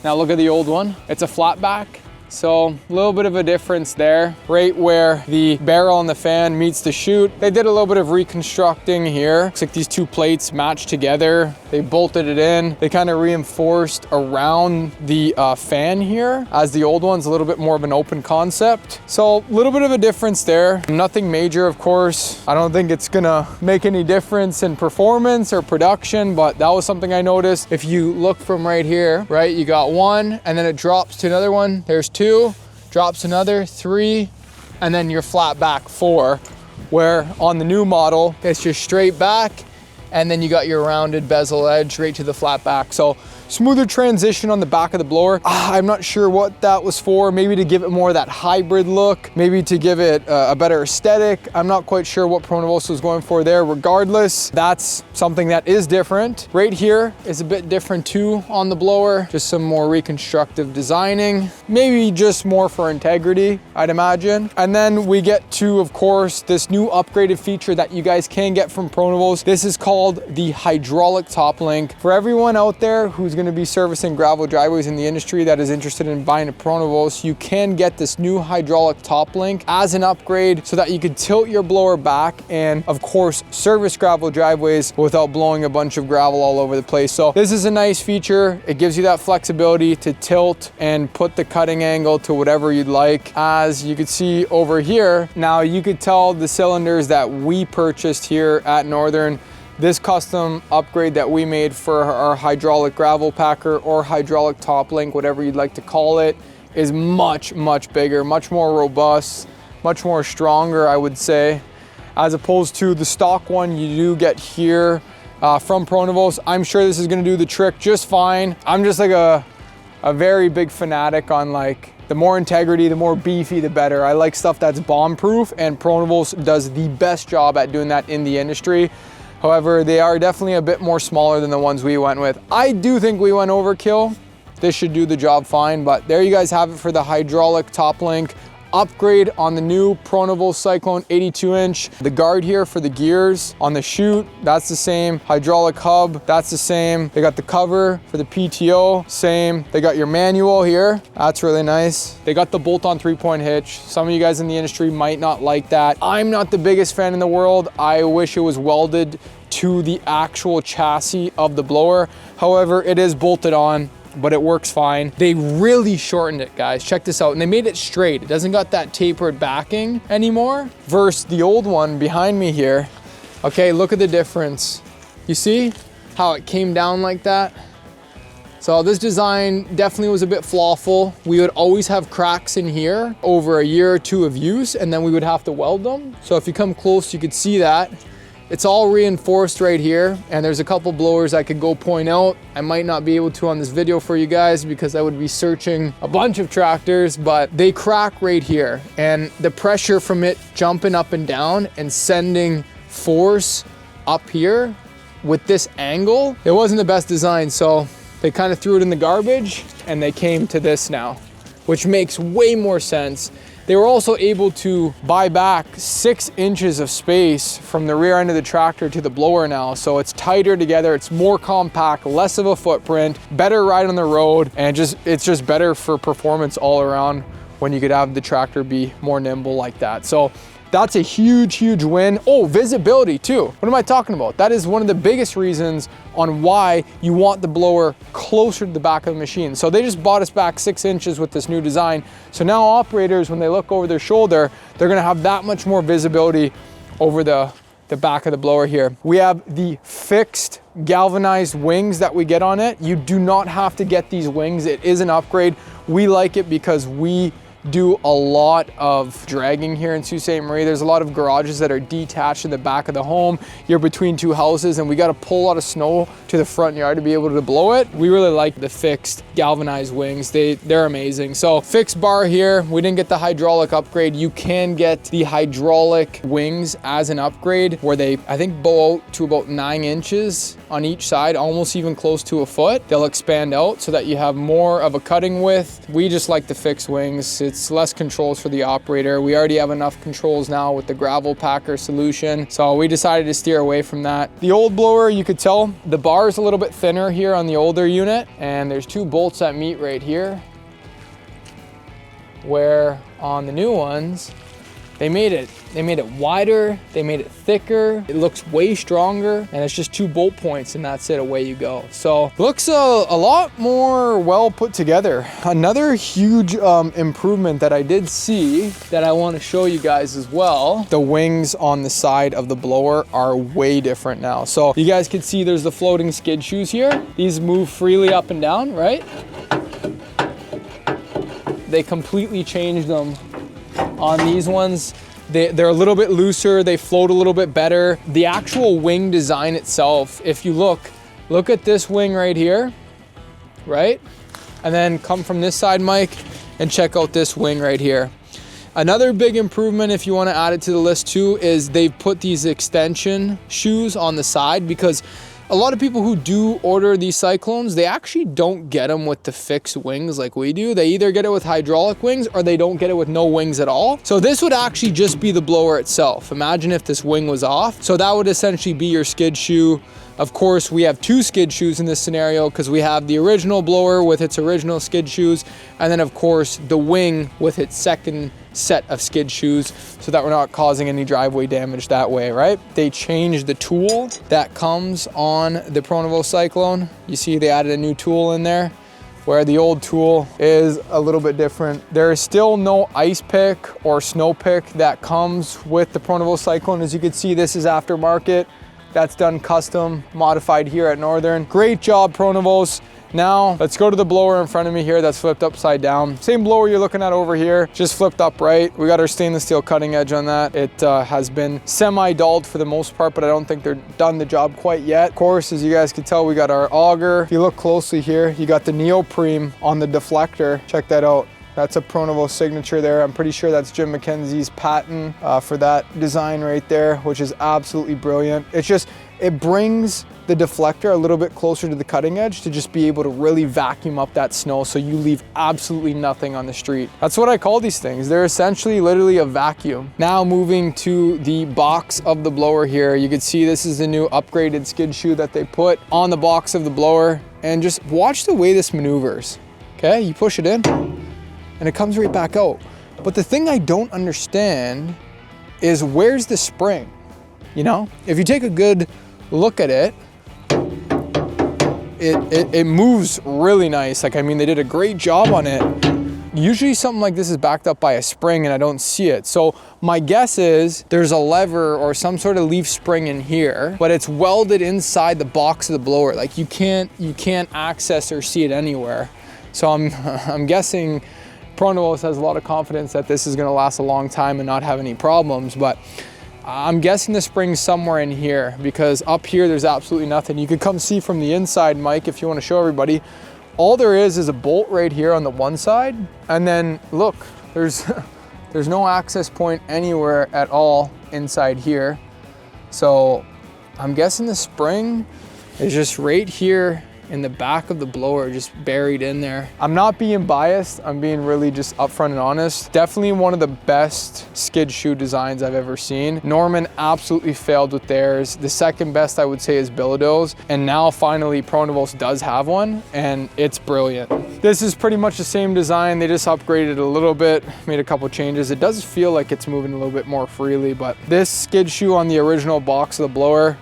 Now look at the old one. It's a flat back. So a little bit of a difference there, right where the barrel and the fan meets the chute. They did a little bit of reconstructing here. Looks like these 2 plates match together. They bolted it in. They kind of reinforced around the fan here, as the old one's a little bit more of an open concept. So a little bit of a difference there. Nothing major, of course. I don't think it's gonna make any difference in performance or production, but that was something I noticed. If you look from right here, right, you got 1, and then it drops to another one. There's 2, drops another 3, and then your flat back 4, where on the new model it's just straight back, and then you got your rounded bezel edge right to the flat back. So smoother transition on the back of the blower. I'm not sure what that was for. Maybe to give it more of that hybrid look, maybe to give it a better aesthetic. I'm not quite sure what Pronovost was going for there. Regardless, that's something that is different. Right here is a bit different too on the blower. Just some more reconstructive designing. Maybe just more for integrity, I'd imagine. And then we get to, of course, this new upgraded feature that you guys can get from Pronovost. This is called the hydraulic top link. For everyone out there who's gonna going to be servicing gravel driveways in the industry that is interested in buying a Pronovost, you can get this new hydraulic top link as an upgrade so that you can tilt your blower back and of course service gravel driveways without blowing a bunch of gravel all over the place. So this is a nice feature. It gives you that flexibility to tilt and put the cutting angle to whatever you'd like. As you can see over here, now you could tell the cylinders that we purchased here at Northern, this custom upgrade that we made for our hydraulic gravel packer or hydraulic top link, whatever you'd like to call it, is much, much bigger, much more robust, much more stronger, I would say, as opposed to the stock one you do get here from Pronovost. I'm sure this is gonna do the trick just fine. I'm just like a very big fanatic on like, the more integrity, the more beefy, the better. I like stuff that's bomb-proof, and Pronovost does the best job at doing that in the industry. However, they are definitely a bit more smaller than the ones we went with. I do think we went overkill. This should do the job fine, but there you guys have it for the hydraulic top link upgrade on the new Pronovost Cyclone 82-inch. The guard here for the gears on the chute, that's the same. Hydraulic hub, that's the same. They got the cover for the PTO, same. They got your manual here, that's really nice. They got the bolt-on 3-point hitch. Some of you guys in the industry might not like that. I'm not the biggest fan in the world. I wish it was welded to the actual chassis of the blower. However, it is bolted on, but it works fine. They really shortened it, guys. Check this out. And they made it straight. It doesn't got that tapered backing anymore versus the old one behind me here. Okay, look at the difference. You see how it came down like that? So this design definitely was a bit flawful. We would always have cracks in here over a year or two of use, and then we would have to weld them. So if you come close, you could see that. It's all reinforced right here, and there's a couple blowers I could go point out. I might not be able to on this video for you guys because I would be searching a bunch of tractors, but they crack right here, and the pressure from it jumping up and down and sending force up here with this angle, it wasn't the best design. So they kind of threw it in the garbage and they came to this now, which makes way more sense. They were also able to buy back 6 inches of space from the rear end of the tractor to the blower now. So it's tighter together, it's more compact, less of a footprint, better ride on the road, and it's just better for performance all around when you could have the tractor be more nimble like that. So that's a huge, huge win. Oh, visibility too. What am I talking about? That is one of the biggest reasons on why you want the blower closer to the back of the machine. So they just bought us back 6 inches with this new design. So now operators, when they look over their shoulder, they're gonna have that much more visibility over the back of the blower here. We have the fixed galvanized wings that we get on it. You do not have to get these wings. It is an upgrade. We like it because we do a lot of dragging here in Sault Ste. Marie. There's a lot of garages that are detached in the back of the home. You're between two houses and we got to pull a lot of snow to the front yard to be able to blow it. We really like the fixed galvanized wings. They're amazing. So fixed bar here. We didn't get the hydraulic upgrade. You can get the hydraulic wings as an upgrade where they, I think, bow out to about 9 inches on each side, almost even close to a foot. They'll expand out so that you have more of a cutting width. We just like the fixed wings. It's less controls for the operator. We already have enough controls now with the gravel packer solution, so we decided to steer away from that. The old blower, you could tell the bar is a little bit thinner here on the older unit, and there's 2 bolts that meet right here, where on the new ones they made it wider, they made it thicker, it looks way stronger, and it's just 2 bolt points and that's it, away you go. So looks a lot more well put together. Another huge improvement that I did see that I want to show you guys as well, the wings on the side of the blower are way different now. So you guys can see there's the floating skid shoes here. These move freely up and down, right? They completely changed them on these ones. They're a little bit looser, they float a little bit better. The actual wing design itself, if you look at this wing right here, right? And then come from this side, Mike, and check out this wing right here. Another big improvement, if you want to add it to the list too, is they've put these extension shoes on the side, because a lot of people who do order these Cyclones, they actually don't get them with the fixed wings like we do. They either get it with hydraulic wings or they don't get it with no wings at all. So this would actually just be the blower itself. Imagine if this wing was off. So that would essentially be your skid shoe. Of course, we have two skid shoes in this scenario because we have the original blower with its original skid shoes, and then of course the wing with its second set of skid shoes, so that we're not causing any driveway damage that way, right? They changed the tool that comes on the Pronovost Cyclone. You see they added a new tool in there, where the old tool is a little bit different. There is still no ice pick or snow pick that comes with the Pronovost Cyclone. As you can see, this is aftermarket. That's done custom, modified here at Northern. Great job, Pronovost. Now, let's go to the blower in front of me here that's flipped upside down. Same blower you're looking at over here, just flipped upright. We got our stainless steel cutting edge on that. It has been semi-dulled for the most part, but I don't think they're done the job quite yet. Of course, as you guys can tell, we got our auger. If you look closely here, you got the neoprene on the deflector. Check that out. That's a Pronovost signature there. I'm pretty sure that's Jim McKenzie's patent for that design right there, which is absolutely brilliant. It brings the deflector a little bit closer to the cutting edge to just be able to really vacuum up that snow so you leave absolutely nothing on the street. That's what I call these things. They're essentially literally a vacuum. Now moving to the box of the blower here, you can see this is the new upgraded skid shoe that they put on the box of the blower, and just watch the way this maneuvers. Okay, you push it in and it comes right back out. But the thing I don't understand is where's the spring? You know, if you take a good look at it, it moves really nice. Like, I mean, they did a great job on it. Usually something like this is backed up by a spring and I don't see it. So my guess is there's a lever or some sort of leaf spring in here, but it's welded inside the box of the blower. Like you can't access or see it anywhere. So I'm guessing Pronovost has a lot of confidence that this is gonna last a long time and not have any problems, but I'm guessing the spring's somewhere in here, because up here there's absolutely nothing. You could come see from the inside, Mike, if you want to show everybody. All there is a bolt right here on the one side, and then look, there's no access point anywhere at all inside here. So I'm guessing the spring is just right here in the back of the blower, just buried in there. I'm not being biased, I'm being really just upfront and honest. Definitely one of the best skid shoe designs I've ever seen. Norman absolutely failed with theirs. The second best I would say is Bilodeau's, and now finally Pronovost does have one, and it's brilliant. This is pretty much the same design, they just upgraded it a little bit, made a couple changes. It does feel like it's moving a little bit more freely, but this skid shoe on the original box of the blower,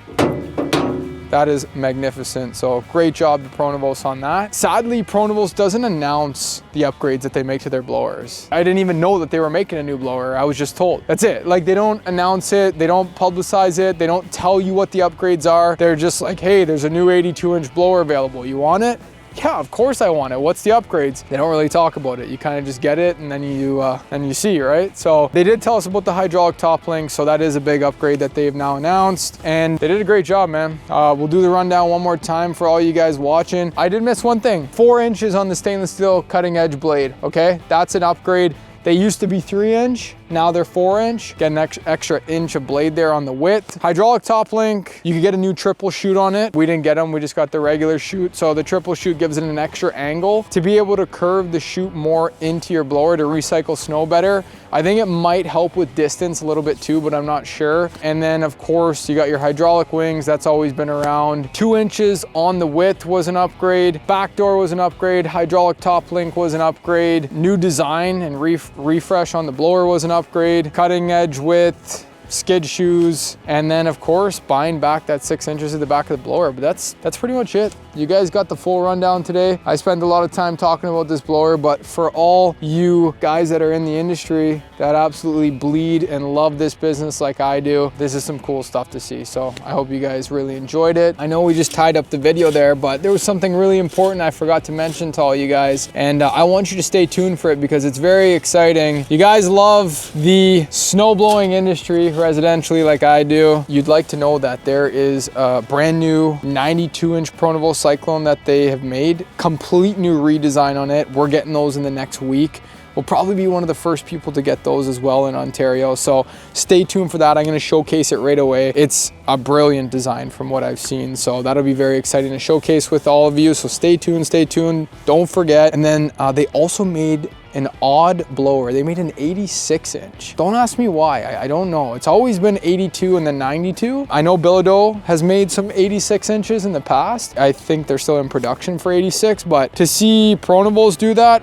that is magnificent. So great job to Pronovost on that. Sadly, Pronovost doesn't announce the upgrades that they make to their blowers. I didn't even know that they were making a new blower. I was just told. That's it. Like, they don't announce it. They don't publicize it. They don't tell you what the upgrades are. They're just like, hey, there's a new 82-inch blower available. You want it? Yeah, of course I want it. What's the upgrades? They don't really talk about it. You kind of just get it and then you see, right? So they did tell us about the hydraulic top link, so that is a big upgrade that they've now announced, and they did a great job, man. We'll do the rundown one more time for all you guys watching. I did miss one thing. 4 inches on the stainless steel cutting edge blade, okay? That's an upgrade. They used to be 3-inch, now they're 4-inch. Get an extra inch of blade there on the width. Hydraulic top link, you could get a new triple chute on it. We didn't get them, we just got the regular chute. So the triple chute gives it an extra angle to be able to curve the chute more into your blower to recycle snow better. I think it might help with distance a little bit too, but I'm not sure. And then of course, you got your hydraulic wings, that's always been around. 2 inches on the width was an upgrade. Back door was an upgrade. Hydraulic top link was an upgrade. New design and refresh on the blower was an upgrade. Cutting edge width, skid shoes, and then of course buying back that 6 inches at the back of the blower. But that's pretty much it. You guys got the full rundown today. I spent a lot of time talking about this blower, but for all you guys that are in the industry that absolutely bleed and love this business like I do, this is some cool stuff to see. So I hope you guys really enjoyed it. I know we just tied up the video there, but there was something really important I forgot to mention to all you guys, and I want you to stay tuned for it because it's very exciting. You guys love the snow blowing industry residentially like I do. You'd like to know that there is a brand new 92-inch Pronovost Cyclone that they have made. Complete new redesign on it. We're getting those in the next week. we'll probably be one of the first people to get those as well in Ontario. So stay tuned for that. I'm gonna showcase it right away. It's a brilliant design from what I've seen. So that'll be very exciting to showcase with all of you. So stay tuned, stay tuned. Don't forget. And then they also made an odd blower. They made an 86 inch. Don't ask me why, I don't know. It's always been 82 and then 92. I know Bilodeau has made some 86 inches in the past. I think they're still in production for 86, but to see Pronovost do that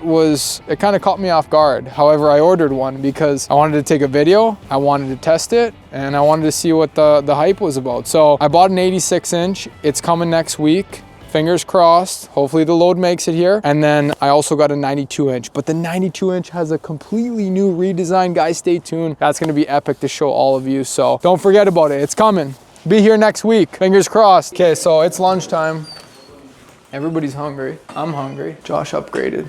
it kind of caught me off guard. However, I ordered one because I wanted to take a video, I wanted to test it, and I wanted to see what the hype was about. So I bought an 86 inch. It's coming next week. Fingers crossed. Hopefully the load makes it here. And then I also got a 92 inch, but the 92 inch has a completely new redesign. Guys, stay tuned. That's gonna be epic to show all of you. So don't forget about it. It's coming. Be here next week. Fingers crossed. Okay, so it's lunchtime. Everybody's hungry. I'm hungry. Josh upgraded.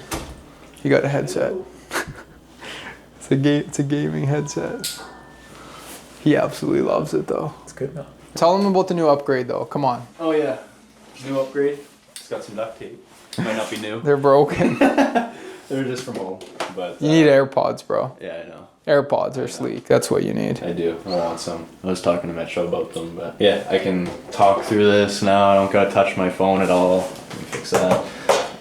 He got a headset. It's a gaming headset. He absolutely loves it though. It's good enough. Tell him about the new upgrade though. Come on. Oh yeah, new upgrade. It's got some duct tape. Might not be new. They're broken. They're just from home, but You need AirPods, bro. yeah, I know. AirPods are sleek. That's what you need. I do. I want some. I was talking to Metro about them, but yeah, I can talk through this now. I don't gotta touch my phone at all. Let me fix that.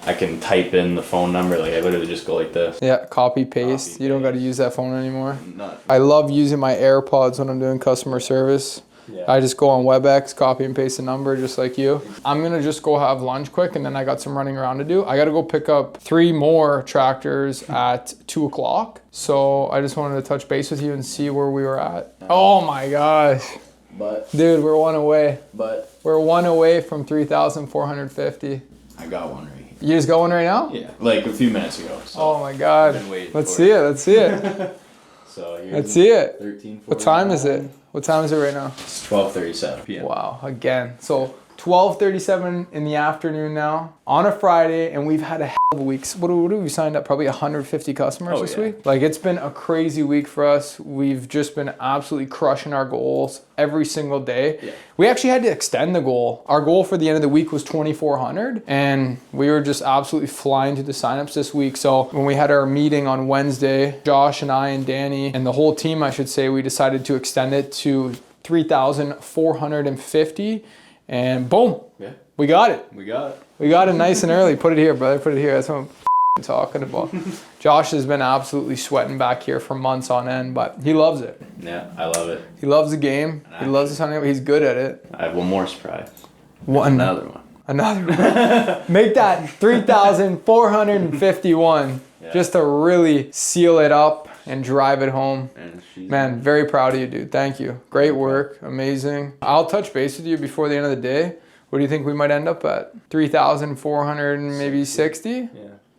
I can type in the phone number. Like I literally just go like this. Yeah, copy paste. You don't got to use that phone anymore. Not. I love using my AirPods when I'm doing customer service. Yeah. I just go on WebEx, copy and paste the number just like you. I'm gonna just go have lunch quick and then I got some running around to do. I gotta go pick up 3 more tractors at 2 o'clock. So I just wanted to touch base with you and see where we were at. Oh my gosh. But Dude, we're 1 away. but We're 1 away from 3,450. I got one right here. You just got one right now? Yeah, like a few minutes ago. So Oh my God. I've been waiting Let's for see it, let's see it. So here's Let's see it. 13. What time is it? What time is it right now? It's 12:37 p.m. Wow, again. So 12:37 in the afternoon now on a Friday, and we've had a hell of a week. What have we signed up? Probably 150 customers this week. Like it's been a crazy week for us. We've just been absolutely crushing our goals every single day. Yeah. We actually had to extend the goal. Our goal for the end of the week was 2,400, and we were just absolutely flying through the signups this week. So when we had our meeting on Wednesday, Josh and I and Danny and the whole team, I should say, we decided to extend it to 3,450. And boom, Yeah. we got it. We got it. We got it nice and early. Put it here, brother. Put it here. That's what I'm talking about. Josh has been absolutely sweating back here for months on end, but he loves it. Yeah, I love it. He loves the game. He loves this hunting. He's good at it. I have one more surprise. Another one. Make that 3,451 just to really seal it up and drive it home. Man, very proud of you, dude. Thank you. Great work. Amazing. I'll touch base with you before the end of the day. What do you think we might end up at? 3,400 and maybe 60? Yeah,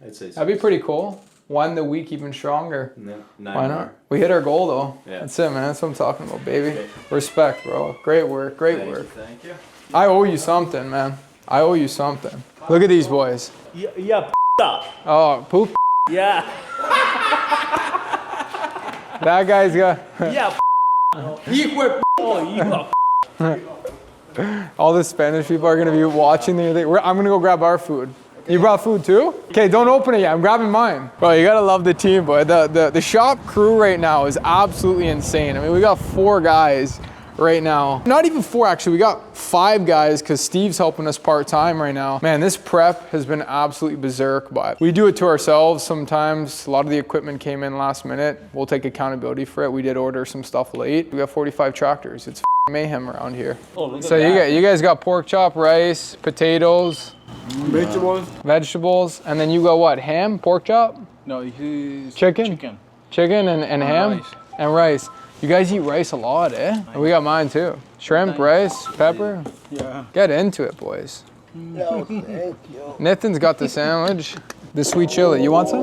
I'd say so. That'd be pretty cool. One the week even stronger. No, Why not? We hit our goal though. Yeah. That's it, man. That's what I'm talking about, baby. Okay. Respect, bro. Great work. Great work. Thank you. I owe you something, man. I owe you something. Look at these boys. Yeah, up. Oh, poop. Yeah. That guy's got. Yeah. All the Spanish people are gonna be watching the thing. I'm gonna go grab our food. You brought food too? Okay, don't open it yet. I'm grabbing mine. Bro, you gotta love the team, boy. The shop crew right now is absolutely insane. I mean, we got 4 guys right now. Not even 4 actually. We got 5 guys because Steve's helping us part-time right now. Man, this prep has been absolutely berserk, but we do it to ourselves sometimes. A lot of the equipment came in last minute. We'll take accountability for it. We did order some stuff late. We got 45 tractors. It's mayhem around here. Oh, look So at you guys got pork chop, rice, potatoes, vegetables, and then you got what? Ham, pork chop, No, he's chicken and ham rice. and rice. You guys eat rice a lot, eh? We got mine too. Shrimp, rice, pepper. Yeah. Get into it, boys. No, thank you. Nathan's got the sandwich, the sweet chili. You want some?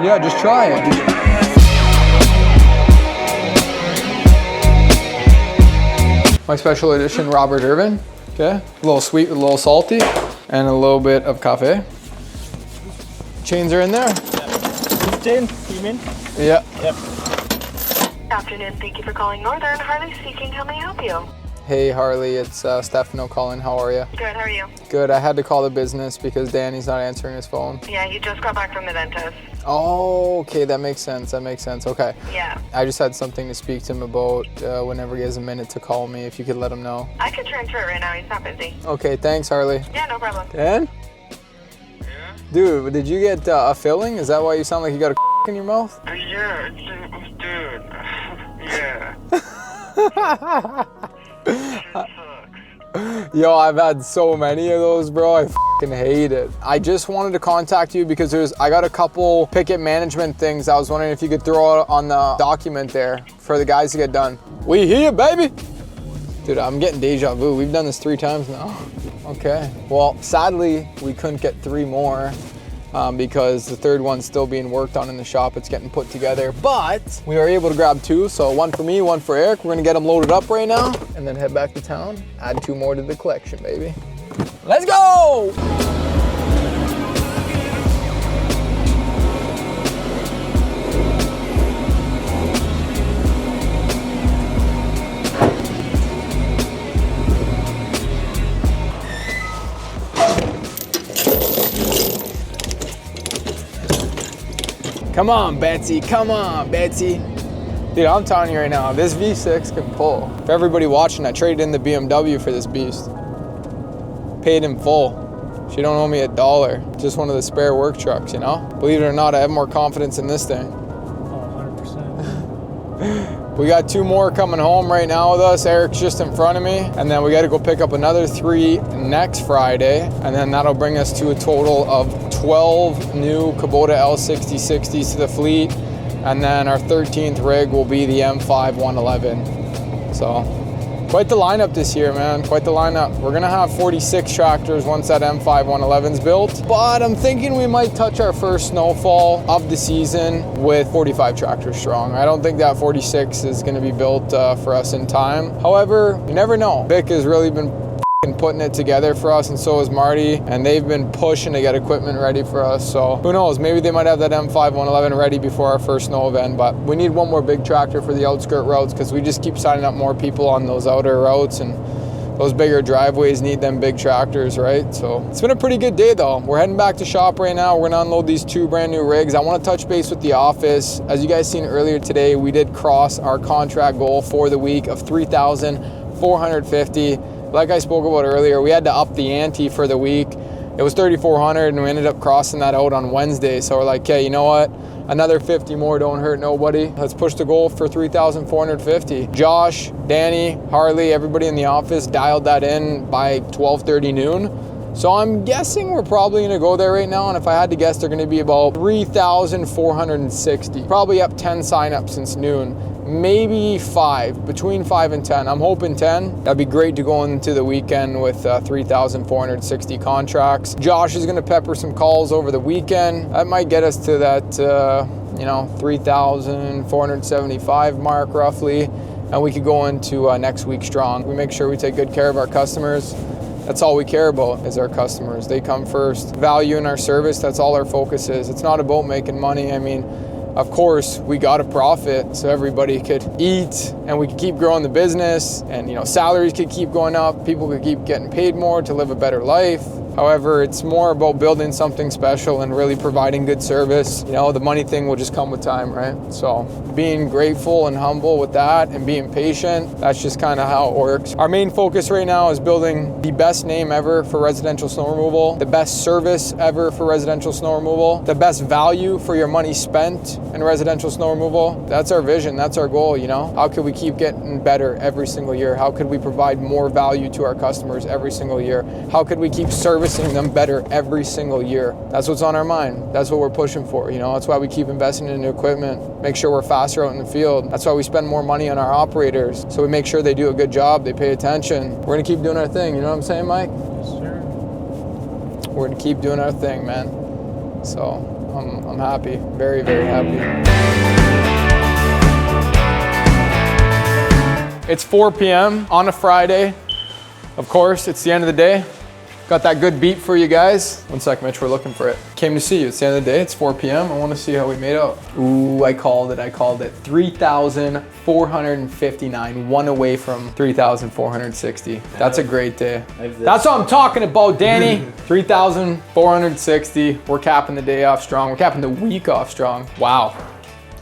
Yeah, just try it. My special edition Robert Irvin. Okay, a little sweet, a little salty, and a little bit of cafe. Chains are in there. 15, you mean? Yeah. Good afternoon. Thank you for calling Northern. Harley speaking. How may I help you? Hey Harley, it's Stefano calling. How are you? Good, how are you? Good. I had to call the business because Danny's not answering his phone. Yeah, he just got back from the dentist. Oh, okay, that makes sense. Okay. Yeah. I just had something to speak to him about whenever he has a minute to call me, if you could let him know. I could transfer it right now, he's not busy. Okay, thanks Harley. Yeah, no problem. Dan? Yeah? Dude, did you get a filling? Is that why you sound like you got a in your mouth? Yeah, dude. Yeah. Yo, I've had so many of those, bro. I fucking hate it. I just wanted to contact you because I got a couple picket management things I was wondering if you could throw out on the document there for the guys to get done. We here, baby. Dude, I'm getting deja vu. We've done this 3 times now. Okay. Well, sadly, we couldn't get 3 more. Because the 3rd one's still being worked on in the shop. It's getting put together, but we were able to grab 2. So 1 for me, 1 for Eric. We're gonna get them loaded up right now and then head back to town. Add 2 more to the collection, baby. Let's go! Come on, Betsy. Come on, Betsy. Dude, I'm telling you right now, this V6 can pull. For everybody watching, I traded in the BMW for this beast. Paid in full. She don't owe me $1. Just one of the spare work trucks, you know? Believe it or not, I have more confidence in this thing. Oh, 100%. We got 2 more coming home right now with us. Eric's just in front of me. And then we got to go pick up another 3 next Friday. And then that'll bring us to a total of 12 new Kubota L6060s to the fleet. And then our 13th rig will be the M5 111. So quite the lineup this year, man. Quite the lineup. We're gonna have 46 tractors once that M5 111's built. But I'm thinking we might touch our first snowfall of the season with 45 tractors strong. I don't think that 46 is gonna be built for us in time. However, you never know. Vic has really been putting it together for us, and so is Marty, and they've been pushing to get equipment ready for us. So who knows, maybe they might have that M5 111 ready before our first snow event. But we need 1 more big tractor for the outskirt routes because we just keep signing up more people on those outer routes, and those bigger driveways need them big tractors, right? So it's been a pretty good day though. We're heading back to shop right now. We're gonna unload these 2 brand new rigs. I want to touch base with the office. As you guys seen earlier today, we did cross our contract goal for the week of 3,450. Like I spoke about earlier, we had to up the ante for the week. It was 3,400 and we ended up crossing that out on Wednesday. So we're like, okay, you know what? Another 50 more don't hurt nobody. Let's push the goal for 3,450. Josh, Danny, Harley, everybody in the office dialed that in by 12:30 noon. So I'm guessing we're probably gonna go there right now. And if I had to guess, they're gonna be about 3,460. Probably up 10 signups since noon. Maybe 5, between 5 and 10. I'm hoping 10. That'd be great to go into the weekend with 3,460 contracts. Josh is gonna pepper some calls over the weekend. That might get us to that, 3,475 mark roughly. And we could go into next week strong. We make sure we take good care of our customers. That's all we care about is our customers. They come first. Value in our service, that's all our focus is. It's not about making money. I mean, of course, we got to profit so everybody could eat and we could keep growing the business, and salaries could keep going up. People could keep getting paid more to live a better life. However, it's more about building something special and really providing good service. The money thing will just come with time, right? So being grateful and humble with that and being patient, that's just kind of how it works. Our main focus right now is building the best name ever for residential snow removal, the best service ever for residential snow removal, the best value for your money spent in residential snow removal. That's our vision, that's our goal, How could we keep getting better every single year? How could we provide more value to our customers every single year? How could we keep servicing them better every single year? That's what's on our mind. That's what we're pushing for. That's why we keep investing in new equipment, make sure we're faster out in the field. That's why we spend more money on our operators, so we make sure they do a good job, they pay attention. We're gonna keep doing our thing, you know what I'm saying, Mike? Yes, sir. We're gonna keep doing our thing, man. So I'm happy, very, very happy. It's 4 p.m. on a Friday. Of course, it's the end of the day. Got that good beat for you guys. One sec, Mitch, we're looking for it. Came to see you. It's the end of the day. It's 4 p.m. I want to see how we made out. Ooh, I called it. 3,459. One away from 3,460. That's a great day. That's what I'm talking about, Danny. 3,460. We're capping the day off strong. We're capping the week off strong. Wow.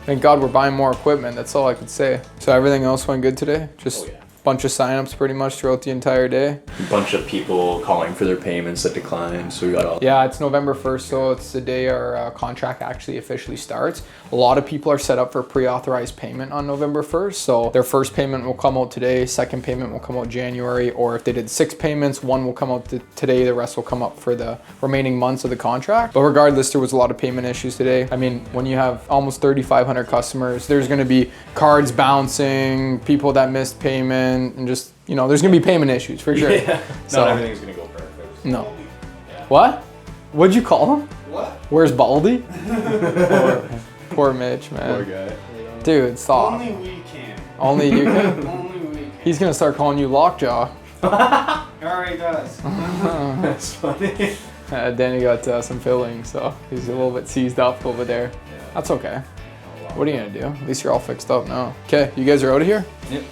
Thank God we're buying more equipment. That's all I could say. So everything else went good today? Just bunch of signups pretty much throughout the entire day. A bunch of people calling for their payments that declined, so we got all. Yeah, it's November 1st, so it's the day our contract actually officially starts. A lot of people are set up for pre-authorized payment on November 1st, so their first payment will come out today, second payment will come out January, or if they did 6 payments, one will come out today, the rest will come up for the remaining months of the contract. But regardless, there was a lot of payment issues today. I mean, when you have almost 3,500 customers, there's gonna be cards bouncing, people that missed payment, and just, you know, there's gonna be payment issues for sure. Yeah. So, not everything's gonna go perfect. No. What? What'd you call him? What? Where's Baldy? Poor Mitch, man. Poor guy. Dude, stop. Only we can. Only you can? Only we can. He's gonna start calling you Lockjaw. He already does. That's funny. Danny got some filling, so he's a little bit seized up over there. That's okay. What are you gonna do? At least you're all fixed up now. Okay, you guys are out of here? Yep.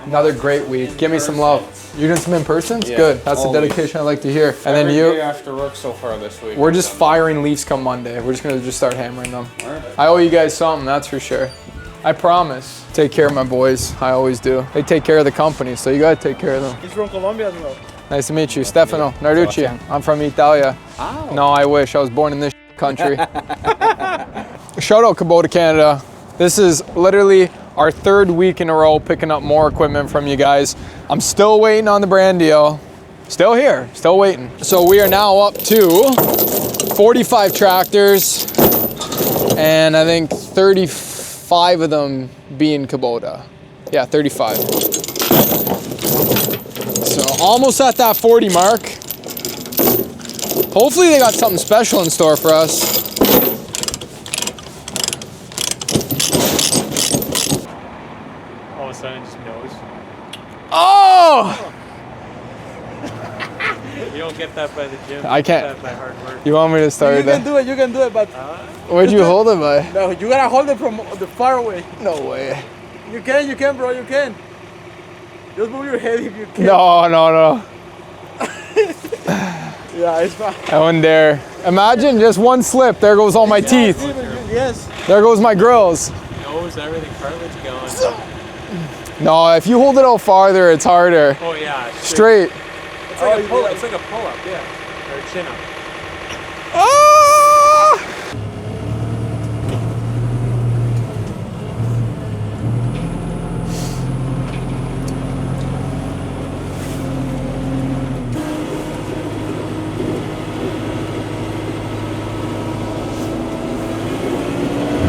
Another great week. Give me some love. You're doing some in-persons? Yeah, Good. That's the always. dedication I like to hear. And Every then you, day after work so far this week. we're just firing Leafs come Monday. We're just gonna start hammering them. Alright. I owe you guys something, that's for sure. I promise. Take care of my boys. I always do. They take care of the company, so you gotta take care of them. He's from Colombia as well. Nice to meet you. Stefano, Narducci. I'm from Italia. Oh. No, I wish. I was born in this country. Shout out Kubota Canada. This is literally our 3rd week in a row picking up more equipment from you guys. I'm still waiting on the brand deal. Still here, still waiting. So we are now up to 45 tractors and I think 35 of them being Kubota. Yeah, 35. So almost at that 40 mark. Hopefully they got something special in store for us. All of a sudden it just knows. Oh! You don't get that by the gym. I can't. You get that by hard work. You want me to start You that? can do it, but Where'd you hold it by? no, you gotta hold it from the far away. No way. You can, bro, you can. Just move your head if you can. No. Yeah, it's fine. I wouldn't dare. Imagine just one slip, there goes all my teeth. Yes. There goes my grills. Nose, everything, cartilage gone. No, if you hold it out farther, it's harder. Oh yeah. Straight. It's like a pull-up. It's like a pull-up, yeah. Or a chin-up. Ah!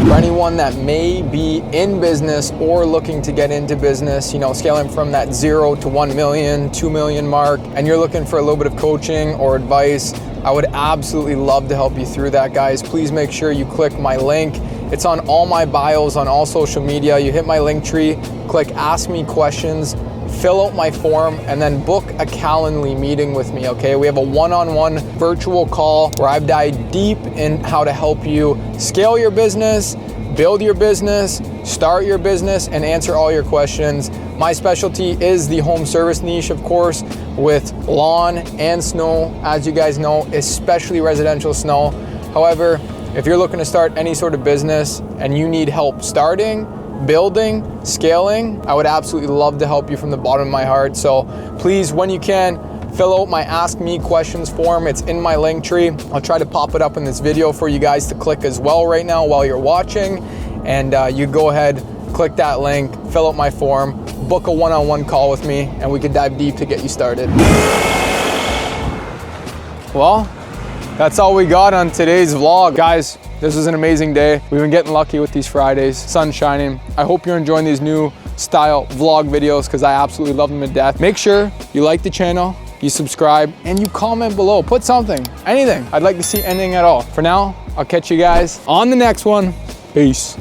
For anyone that may be in business or looking to get into business, you know, scaling from that 0 to 1 million, 2 million mark, and you're looking for a little bit of coaching or advice, I would absolutely love to help you through that, guys. Please make sure you click my link. It's on all my bios on all social media. You hit my link tree, click ask me questions, fill out my form, and then book a Calendly meeting with me, okay? We have a one-on-one virtual call where I've dived deep in how to help you scale your business, build your business, start your business, and answer all your questions. My specialty is the home service niche, of course, with lawn and snow, as you guys know, especially residential snow. However, if you're looking to start any sort of business and you need help starting, building, scaling, I would absolutely love to help you from the bottom of my heart. So please, when you can, fill out my Ask Me Questions form. It's in my link tree. I'll try to pop it up in this video for you guys to click as well right now while you're watching. And you go ahead, click that link, fill out my form, book a one-on-one call with me, and we can dive deep to get you started. Well, that's all we got on today's vlog. Guys, this was an amazing day. We've been getting lucky with these Fridays, sun shining. I hope you're enjoying these new style vlog videos because I absolutely love them to death. Make sure you like the channel, you subscribe, and you comment below. Put something, anything. I'd like to see anything at all. For now, I'll catch you guys on the next one. Peace.